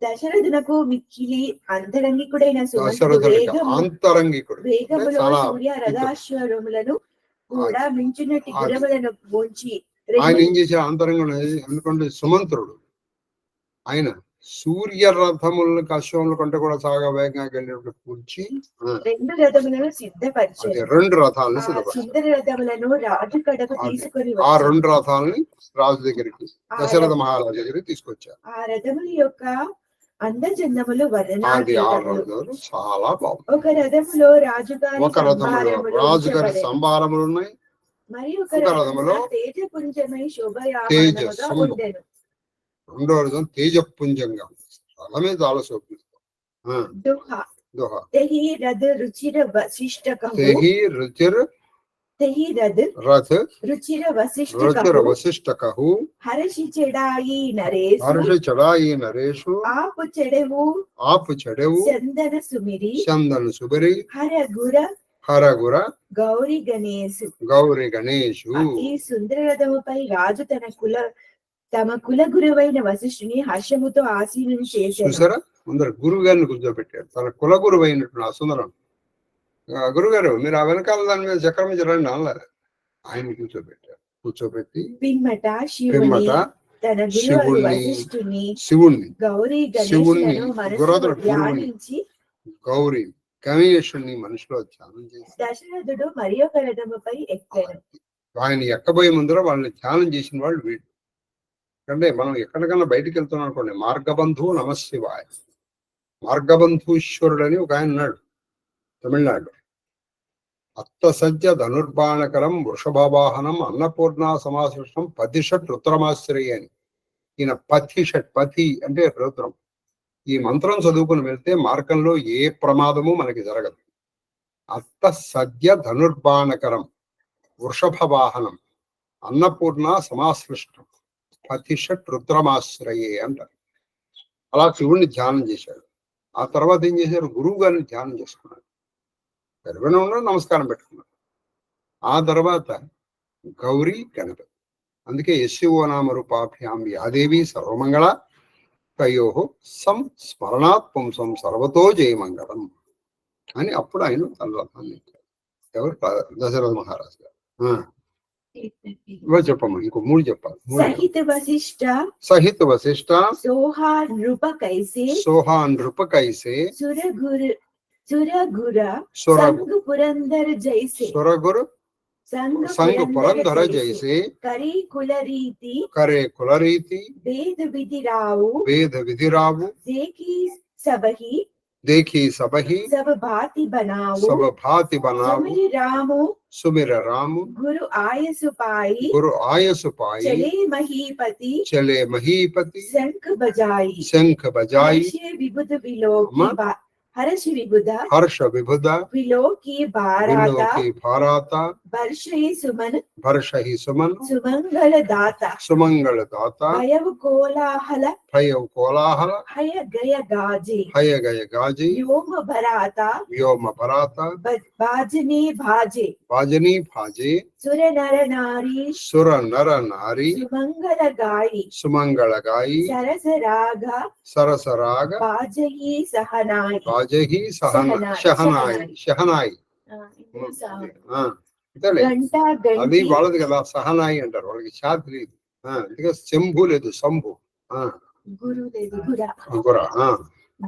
దశరథునకు మిక్కిలి అంతరంగికుడైన సుమంతుడు దశరథుడికి ఆంతరంగికుడు అంటే వేగములో చాలా సూర్య రథాశ్వరములను కూడా మించునట్టి అది. గురములను ఉంచి ఆయన ఏం చేసే అంతరంగం ఎందుకంటే సుమంత్రుడు ఆయన సూర్య రథములను అశ్వముల కంటే కూడా చాలా వేగంగా వెళ్ళినప్పుడు కూర్చి రెండు రథములను అది సిద్ధపరిచారు. 2 రథాలను ఆ సిద్ధపరిచారు. చిన్న రథములను రాజు కడకు అది. తీసుకొని ఆ వచ్చారు. 2 రథాలని రాజు దగ్గరికి దశరథ మహారాజు దగ్గరికి తీసుకొచ్చారు. ఆ రథముల యొక్క అందచందములు అది ఆ వర్ణనాతీతములు. రథాలు చాలా బాగుంది. ఒక రథములో రాజుగారి ఒక రథంలో సంభారములు రాజుగారి ఉంచబడెను. సంభారములు ఉన్నాయి. మరి ఒక ఒక రథములో రథములో తేజపుంజమై శోభయామానముగా తేజస్సు. ఉండెను. రెండో రథం తేజపుంజంగా రథమే చాలా శోభిస్తుంది. దుహ దోహ తెహి రథ రుచిర వశిష్ఠకహు తెహి రుచిర్ తెహి రథ రథ రుచిర రుచిర వశిష్ఠకహు వశిష్ఠకహు హర్షి చెడాయి నరేషు హర్ష చడాయి నరేషు ఆపు చెడెవు ఆపు చెడవు చందన సుమిరి చందన సుబరి హర గుర హరగుర గౌరి గణేశు. గౌరి గణేషు. ఈ సుందర రథముపై రాజు తమ కుల గురువైన వశిష్ఠుని హర్షముతో ఆసీనుని చేశారు. చూసారా ముందర గురువు గారిని కూర్చోబెట్టాడు. తన కుల గురువు అయినటువంటి ఆ సుందరం గురుగారు మీరు ఆ వెనకాల దాని మీద చక్రం మీద రండి అనలేదు. ఆయన కూర్చోబెట్టారు. కూర్చోబెట్టి పిమ్మట శివుని పిమ్మట తన గురువు శివుణ్ణి వశిష్ఠుని శివుణ్ణి గౌరీ శివుణ్ణి గణేశులను మనసులో గురువుడు గురువుని ధ్యానించి గౌరీ గణేశుణ్ణి మనసులో ధ్యానం చేసి దశరథుడు మరి ఒక రథముపై ఎక్కాను. ఆయన ఎక్కబోయే ముందర వాళ్ళని ధ్యానం చేసిన వాళ్ళు వీళ్ళు. అంటే మనం ఎక్కడికన్నా బయటికి వెళ్తున్నాం అనుకోండి, మార్గబంధు నమశివాయ మార్గబంధూశ్వరుడు అని ఒక ఆయన ఉన్నాడు తమిళనాడు. అత్తసజ్జ ధనుర్బాణకరం వృషభవాహనం అన్నపూర్ణ సమాసృష్టం పతిషట్ రుద్రమాశ్రయ అని. ఈయన పతి అంటే రుద్రం. ఈ మంత్రం చదువుకుని వెళ్తే మార్గంలో ఏ ప్రమాదము మనకి జరగదు. అత్త సద్య ధనుర్బాణకరం వృషభ వాహనం అన్నపూర్ణ సమాశ్లిష్టం పతిషట్ రుద్రమాశ్రయే అంటారు. అలా శివుణ్ణి ధ్యానం చేశాడు. ఆ తర్వాత ఏం చేశారు, గురువు గారిని ధ్యానం చేసుకున్నాడు. గర్భంలో ఉన్నాడు, నమస్కారం పెట్టుకున్నాడు. ఆ తర్వాత గౌరీ గణపతి. అందుకే యశివో నామ రూపాభ్యాం యాదేవి సర్వమంగళ తయో సం స్మరణాత్ పుంసం సర్వతో జయమంగళం అని అప్పుడు ఆయన తన రథాన్ని ఎక్కారు. ఎవరు? దశరథ మహారాజు గారు. చెప్పమ్మా, ఇంకో 3 చెప్పాలి. సహిత వశిష్ట సోహా నృప కైసే సంఘ పురందర సురగురు సంఘ పురంధర జైసే కరీ కులరీతి వేద విధిరావు దేకి సభహి देखी सब ही सब भांति बनाओ सब भांति बनाओ सुमिर रामो सुमिर राम गुरु आयस पाई गुरु आयस पाई चले महीपति चले महीपति शंख बजाई शंख बजाई हर्ष विबुध विलोकी अम्मा? हर्ष विबुध हर्ष विबुधा विलोकी बाराता विलोकी भाराता वर्ष ही सुमन वर्ष ही सुमन सुमंगल दाता सुमंगल दाता भयव कोलाहल भय कोलाहल हय गय गाजे हय गय गाजी व्योम भराता व्योम भराता बाजने भाजे वाजनी भाजे सुर नर नारी सुर नर नारी सुमंगल गाई सुमंगल गाई सरस राग सरस राग बाजही सहनाई बाजही शहनाई शहनाई ఆ, అంతేలే. घंटा అది घंटी వాళ్ళది కదా సహనాయి అంటారు, వాళ్ళకి ఛాతి లేదు. అందుకే శంభు లేదు, శంభు. गुरु देवी गुरा గుర.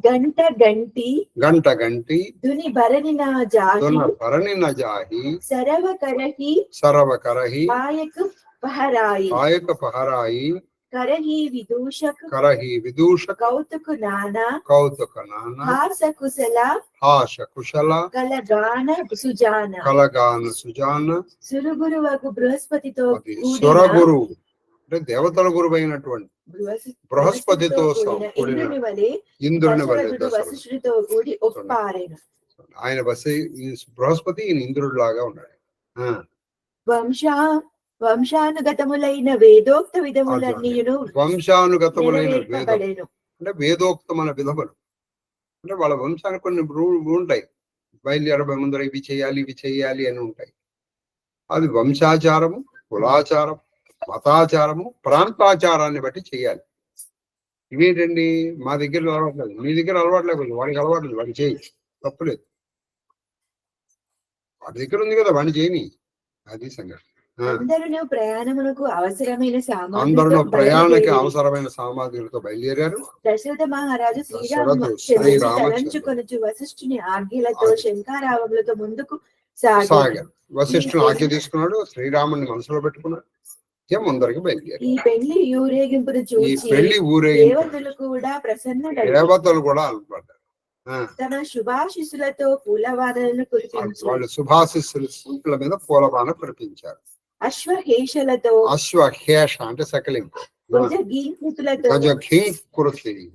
घंट घंटी గంట గంటి दुनि भरनि ना जाही దున భరణి నజాహి सरव करही సరవ కరహి पायक पहराई కాయక పహరాయి करही विदूषक కరహి విదూషక कौतुक नाना కౌతుక నాన हास कुशल హాష కుశల कलगान सुजान కలగాన సుజాన. सुरगुरु वगु बृहस्पतितो అది కూడిన సురగురు అంటే దేవతల గురువు అయినటువంటి బృహస్పతితో కూడిన ఇంద్రుని వలె ఇంద్రుని వలె దశరథుడు వశిష్ఠుడితో కూడి ఒప్పారెను ఆయన ఈ బృహస్పతి ఈయన ఇంద్రుడు లాగా ఉన్నాడు. వంశానుగతములైన వేదోక్త విధములన్నీయును వంశానుగతములైన వేదం నెరవేర్పబడెను. అంటే వేదోక్తమైన విధములు అంటే వాళ్ళ వంశానికి కొన్ని ఉంటాయి. బయలుదేరబోయే ముందర ఇవి చేయాలి అని ఉంటాయి. అది వంశాచారము, కులాచారం, మతాచారము, ప్రాంతాచారాన్ని బట్టి చేయాలి. ఇవేంటండి, మా దగ్గర అలవాట్లేదు, మీ దగ్గర అలవాట్లేదు, వాడికి అలవాట్లేదు, వాడిని చేయి, తప్పులేదు. వాడి దగ్గర ఉంది కదా, వాడిని చేయని. అది సంగతి. అందరూ ప్రయాణమునకు అవసరమైన అందరూ ప్రయాణానికి అవసరమైన సామాగ్రితో బయలుదేరారు. దశరథ మహారాజు శ్రీరామచంద్రుడు తలంచుకొనుచు వశిష్ఠుని ఆజ్ఞలతో శంఖారావములతో ముందుకు సాగారు. వశిష్ఠుని ఆజ్ఞ తీసుకున్నాడు, శ్రీరాముని మనసులో పెట్టుకున్నాడు, ముందరికి బయలుదేరారు. ఈ పెళ్లి ఊరేగింపును చూసి దేవతలు కూడా దేవతలు కూడా అలపడ్డారు. తన శుభాశిస్సులతో పూలవాదనను కురిపించారు. వాళ్ళు శుభాశిస్సుల మీద పూలవాన కురిపించారు. అశ్వహేషలతో, అశ్వహేష అంటే సకలింపు, గజఘీంకృతులతో,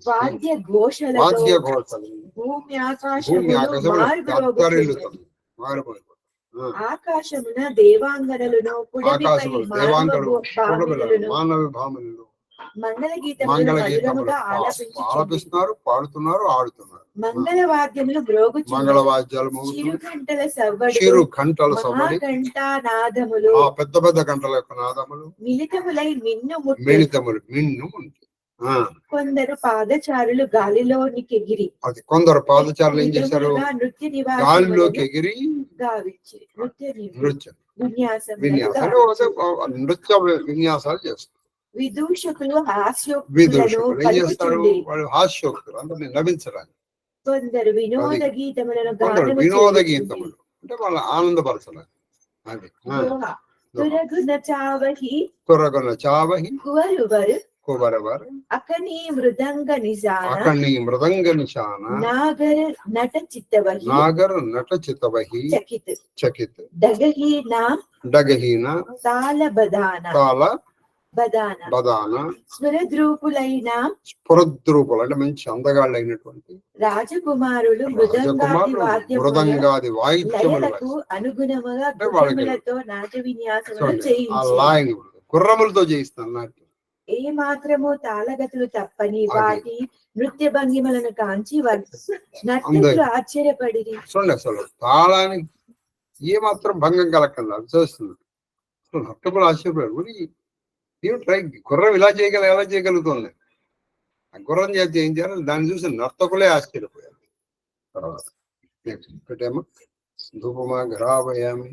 వాద్య ఘోషలు, భూమి ఆకాశములు ఆకాశమున దేవాంగనలను మానవ భామనులు మంగళ గీతములు ఆలపిస్తున్నారు, పాడుతున్నారు, ఆడుతున్నారు. మంగళ వాద్యములు మంగళ వాద్యాలు, చిరు గంటల సవ్వడి, కంఠానాదములు, పెద్ద పెద్ద గంటల యొక్క నాదములు, మిళితములై మిన్ను కొందరు పాదచారులు గాలిలోనికి ఎగిరి, అది కొందరు పాదచారులు ఏం చేశారు, నృత్య గాలిలోకి ఎగిరి గావించి నృత్య విన్యాసాలు చేస్తారు. విదూషకులు విదూషకులు ఏం చేస్తారు, వాళ్ళు హాస్యోక్తులు, అందరినీ నవ్వించడానికి. కొందరు వినోద గీతములను అంటే వాళ్ళ ఆనందపరచడానికి. అది తురగున చావహి కువరవర్ అకనీ మృదంగ నిశాన నాగర నట చిత్తవహి చకిత్ డగహీన తాళ బదాన స్వరద్రూపులైన అంటే మంచి అందగాళ్ళు అయినటువంటి రాజకుమారులు మృదంగాది వాయిద్యములకు అనుగుణముగా నాట్య విన్యాసములు గుర్రములతో చేయిస్తాను నాట్యం. ఏ మాత్రము తాళగతులు తప్పని వాటి నృత్య భంగిమలను కాంచి నర్తకులు ఆశ్చర్యపడి చూడండి, అసలు తాళానికి ఏ మాత్రం భంగం కలగకుండా చూస్తున్నారు. నర్తకులు ఆశ్చర్యపడారు, ట్రై గుర్రం ఎలా చేయగలుగుతుంది, ఆ గుర్రం చేస్తే ఏం చేయాలి, దాన్ని చూసి నర్తకులే ఆశ్చర్యపోయారు. పెట్టామా ధూపమా ఘరావయామి.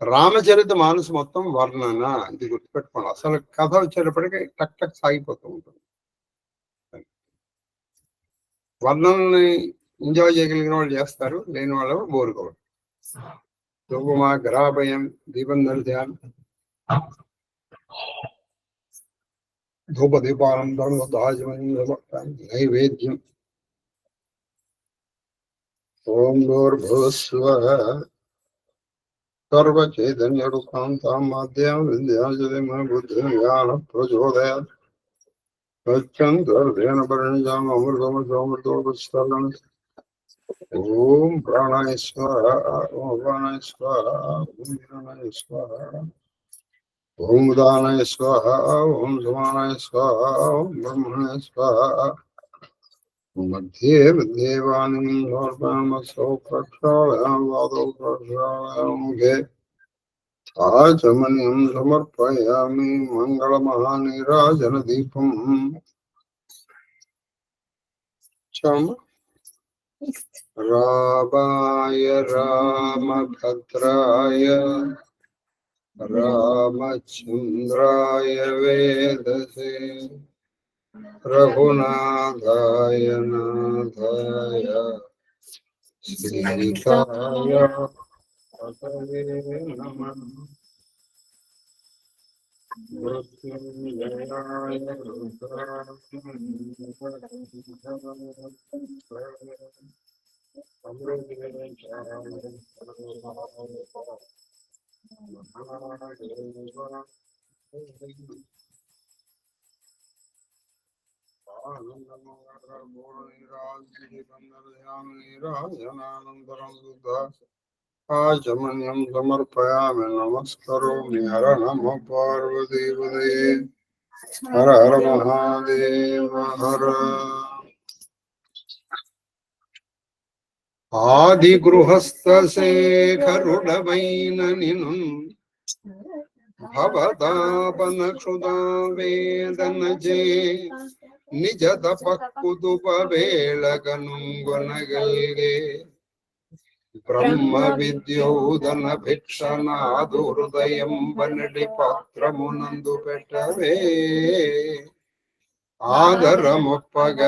రామచరిత మానసు మొత్తం వర్ణన, ఇది గుర్తుపెట్టుకోండి. అసలు కథ వచ్చేటప్పటికి టక్ టక్ సాగిపోతూ ఉంటుంది. వర్ణనని ఎంజాయ్ చేయగలిగిన వాళ్ళు చేస్తారు, లేని వాళ్ళు బోరుకోవాలి. ధూపమా ఘరాభయం, దీపం ధ్యానం, ధూప దీపానందం, నైవేద్యం, ఓం భూర్భువస్సువః సర్వచైతన్యరూపాంతం మాధ్యం విద్యాజలిమ బుద్ధిం జ్ఞాన ప్రచోదయాత్ సత్యంతర్ధేన పరిణిజాం అమృతమృతోపస్థలం. ఓం ప్రాణాయ స్వాహ ఓం అపానాయ స్వాహ ఓం జ్ఞానాయ స్వాహ ఓం ఉదానాయ స్వాహ ఓం సమానాయ స్వాహ ఓం బ్రహ్మణాయ స్వాహ. मध्ये देवानीं समर्पयामसौ प्रक्षालयां वादौ प्रक्षालयां मुखे आचमनीयं समर्पयामि मङ्गलमहानीराजनदीपम्. क्षम रामाय रामभद्राय रामचन्द्राय वेदसे रघुनाथाय नाथाय सीताय पतये नमः. मृत्युंजयाय आचमनीयं समर्पयामि नमस्करोमि हर नमः पार्वतीपतये हर हर महादेव हर. आदि गृहस्थशेखरुडवैन निनु भवतापन क्षुदा वेदनजे निज तपकुतुप वेलगनुंगनगल्गे ब्रह्म विद्योदन भिक्षनादुहृदयं वनडि पात्रमुनंदु पेटवे आदरमुपग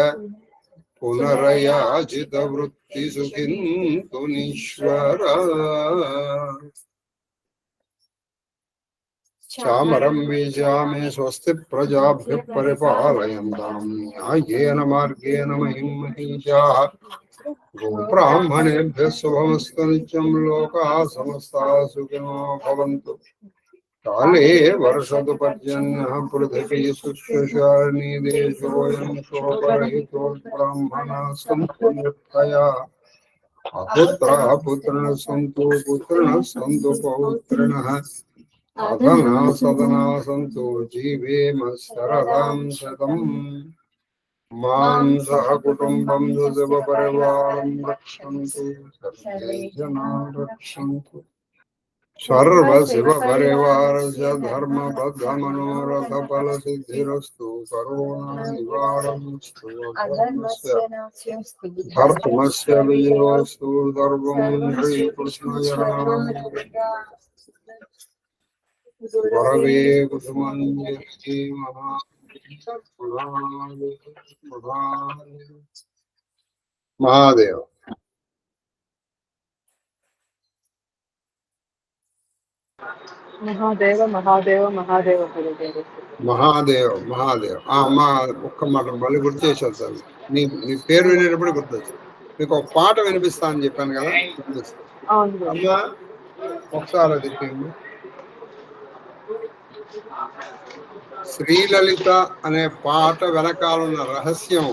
पुनरयाजित वृत्ति सुखिन्तु निश्वर. चामरं बीजामे स्वस्ति प्रजाभ्यः परिपालयन्तां न्याय्येन मार्गेण महिं महिषाः गोब्राह्मणेभ्यः शुभमस्तु नित्यं लोकाः समस्ताः सुखिनो भवन्तु. काले वर्षतु पर्जन्यः पृथिवी शुष्कशालिनी देशोऽयं शोकरहितो ब्राह्मणाः सन्तु निर्भयाः अपुत्राः पुत्रिणः सन्तु पुत्रिणः सन्तु पौत्रिणः अधना सदना सन्तु जीवेम शरदां शतम्. मां सह कुटुम्बं सुखपरिवारं रक्षन्तु सर्वे जनाः रक्षन्तु. सर्वशिवपरिवारस्य धर्मबद्धमनोरथफलसिद्धिरस्तु. करोनानिवारणस्तु धर्मस्य विजयोऽस्तु. सर्वं श्रीकृष्णचरणार्पणम्. गुरवे कुसुमञ्जरी महादेव. మహాదేవ మహాదేవ మహాదేవ గురుదేవ మహాదేవ్ మహాదేవ్. అమ్మా ఒక్క మాట మళ్ళీ గుర్తు చేశాను సార్. నీ నీ పేరు వినేటప్పుడు గుర్తొచ్చింది. మీకు ఒక పాట వినిపిస్తా అని చెప్పాను కదా, అమ్మా ఒకసారి అది తిరిగి. శ్రీలలిత అనే పాట వెనకాలన్న రహస్యం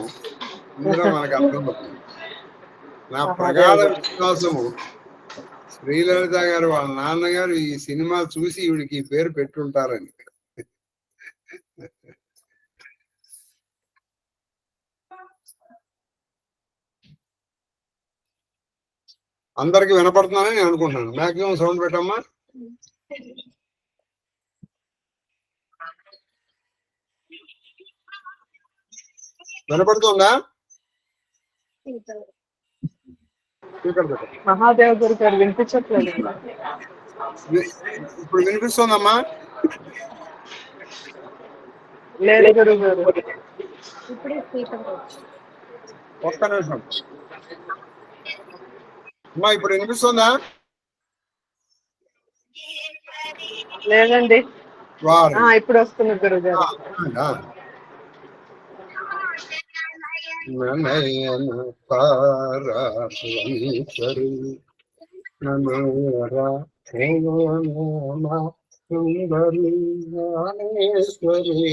ఇందులో మనకు అర్థమవుతుంది. నా ప్రగాఢ విశ్వాసము శ్రీలలిత గారు వాళ్ళ నాన్నగారు ఈ సినిమా చూసి ఈవిడికి ఈ పేరు పెట్టుంటారని. అందరికి వినపడుతున్నానని నేను అనుకుంటున్నాను. మ్యాక్సిమం సౌండ్ పెట్టమ్మా. వినపడుతుందా? మహాదేవ్ గురు గారు వినిపించట్లేదు. ఇప్పుడు వినిపిస్తుందమ్మా? లేదు గురువు గారు. ఒక్క నిమిషం అమ్మా, ఇప్పుడు వినిపిస్తుందా? లేదండి, ఇప్పుడు వస్తుంది గురువు గారు. నయన పారాశ్వరి నమోరా సుందరి జ్ఞానేశ్వరి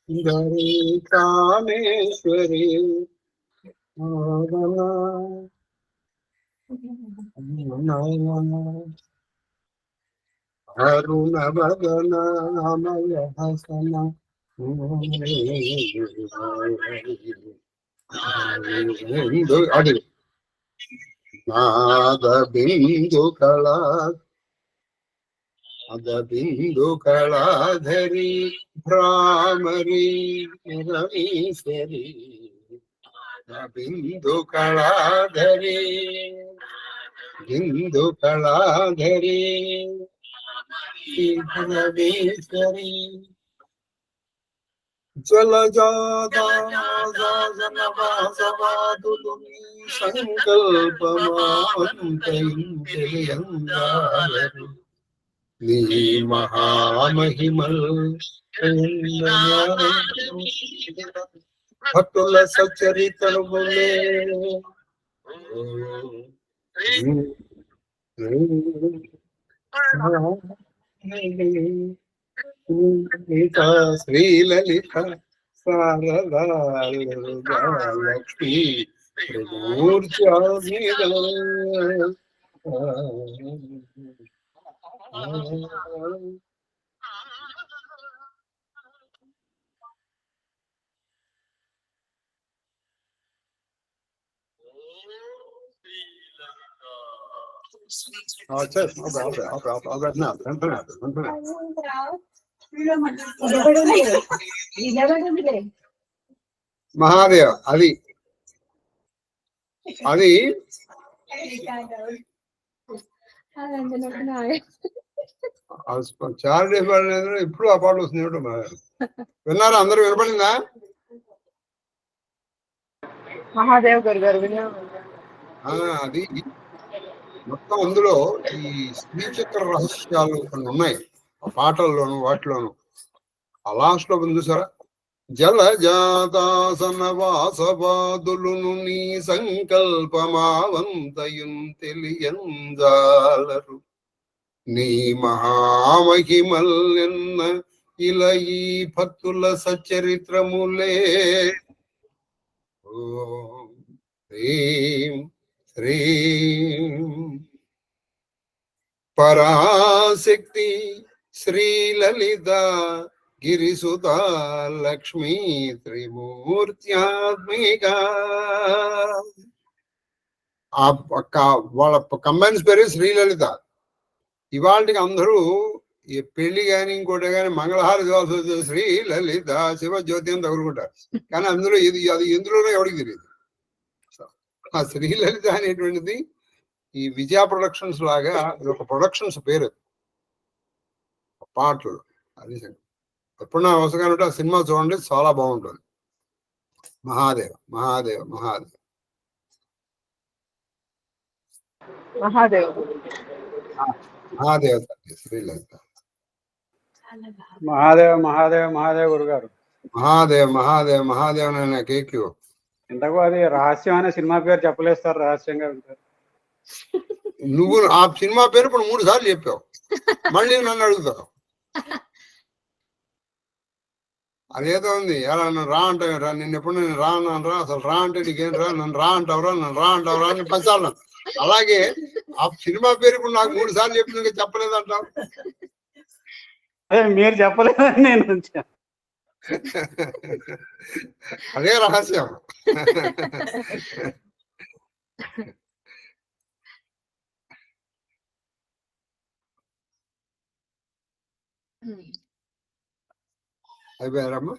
సుందరి కామేశ్వరి అరుణ భగనామయ హసన అది నాద బిందు కళా బిందు కళాధరి భ్రామరి రమేశ్వరి బిందు కళాధరి బిందు కళాధరి భువనేశ్వరి జలజాదాసవాదులు సంకల్పమాంతరు నీ మహామహిమల్ భక్తుల సచరితములే శ్రీలలిత శారదా లక్ష్మీ మహాదేవ అది అది చారిటీ ఇప్పుడు ఆ పాటలు వస్తుంది. విన్నారా అందరూ? వినపడిందా? మహాదేవ్ గారు విన్నాం. అది మొత్తం అందులో ఈ శ్రీచక్ర రహస్యాలు కొన్ని ఉన్నాయి ఆ పాటల్లోను వాటిలోను. ఆ లాస్ట్ లో చూసారా? జలజాతాసన వాసవాదులును నీ సంకల్పమావంతయున్ తెలియంజాలరు నీ మహామహిమల్యన్న ఇలా ఈ భక్తుల సచరిత్రములే. ఓం హ్రీం శ్రీం పరాశక్తి శ్రీలలిత గిరిసుత లక్ష్మీ త్రిమూర్త్యాత్మిక. వాళ్ళ కంబైన్స్ పేరు శ్రీలలిత. ఇవాళకి అందరూ ఈ పెళ్లి కానీ ఇంకోటి కానీ మంగళహారతి ఇవ్వాల్సి శ్రీలలిత శివజ్యోతి అని తగులుకుంటారు. కానీ అందులో అది ఎందులోనో ఎవరికి తెలియదు. ఆ శ్రీలలిత అనేటువంటిది ఈ విజయ ప్రొడక్షన్స్ లాగా ఇది ఒక ప్రొడక్షన్స్ పేరు పాటలు. అది ఎప్పుడన్నా అవసరం ఉంటే ఆ సినిమా చూడండి, చాలా బాగుంటుంది. మహాదేవ మహాదేవ మహాదేవ మహాదేవ్ మహాదేవ శ్రీలలిత మహాదేవ మహాదేవ మహాదేవ గురుగారు. మహాదేవ మహాదేవ మహాదేవ అనే కేక్ ఇంతకు అది రహస్యం అనే సినిమా పేరు చెప్పలేదు సార్, రహస్యంగా ఉంటారు. నువ్వు ఆ సినిమా పేరు ఇప్పుడు 3 సార్లు చెప్పావు, మళ్ళీ నన్ను అడుగుతావు. అదేదో ఉంది ఎలా నన్ను రా అంటే నిన్ను ఎప్పుడు నేను రా అన్నాను రా, అసలు రా అంటే నీకేం రా, నన్ను రా అంటావురా, నన్ను రా అంటావురా అని 10 సార్లు. అలాగే ఆ సినిమా పేరు ఇప్పుడు నాకు 3 సార్లు చెప్పిన చెప్పలేదు అంటావు. మీరు చెప్పలేదని నేను ఉంచాను. అదే రహస్యం. అయిపోయారమ్మా?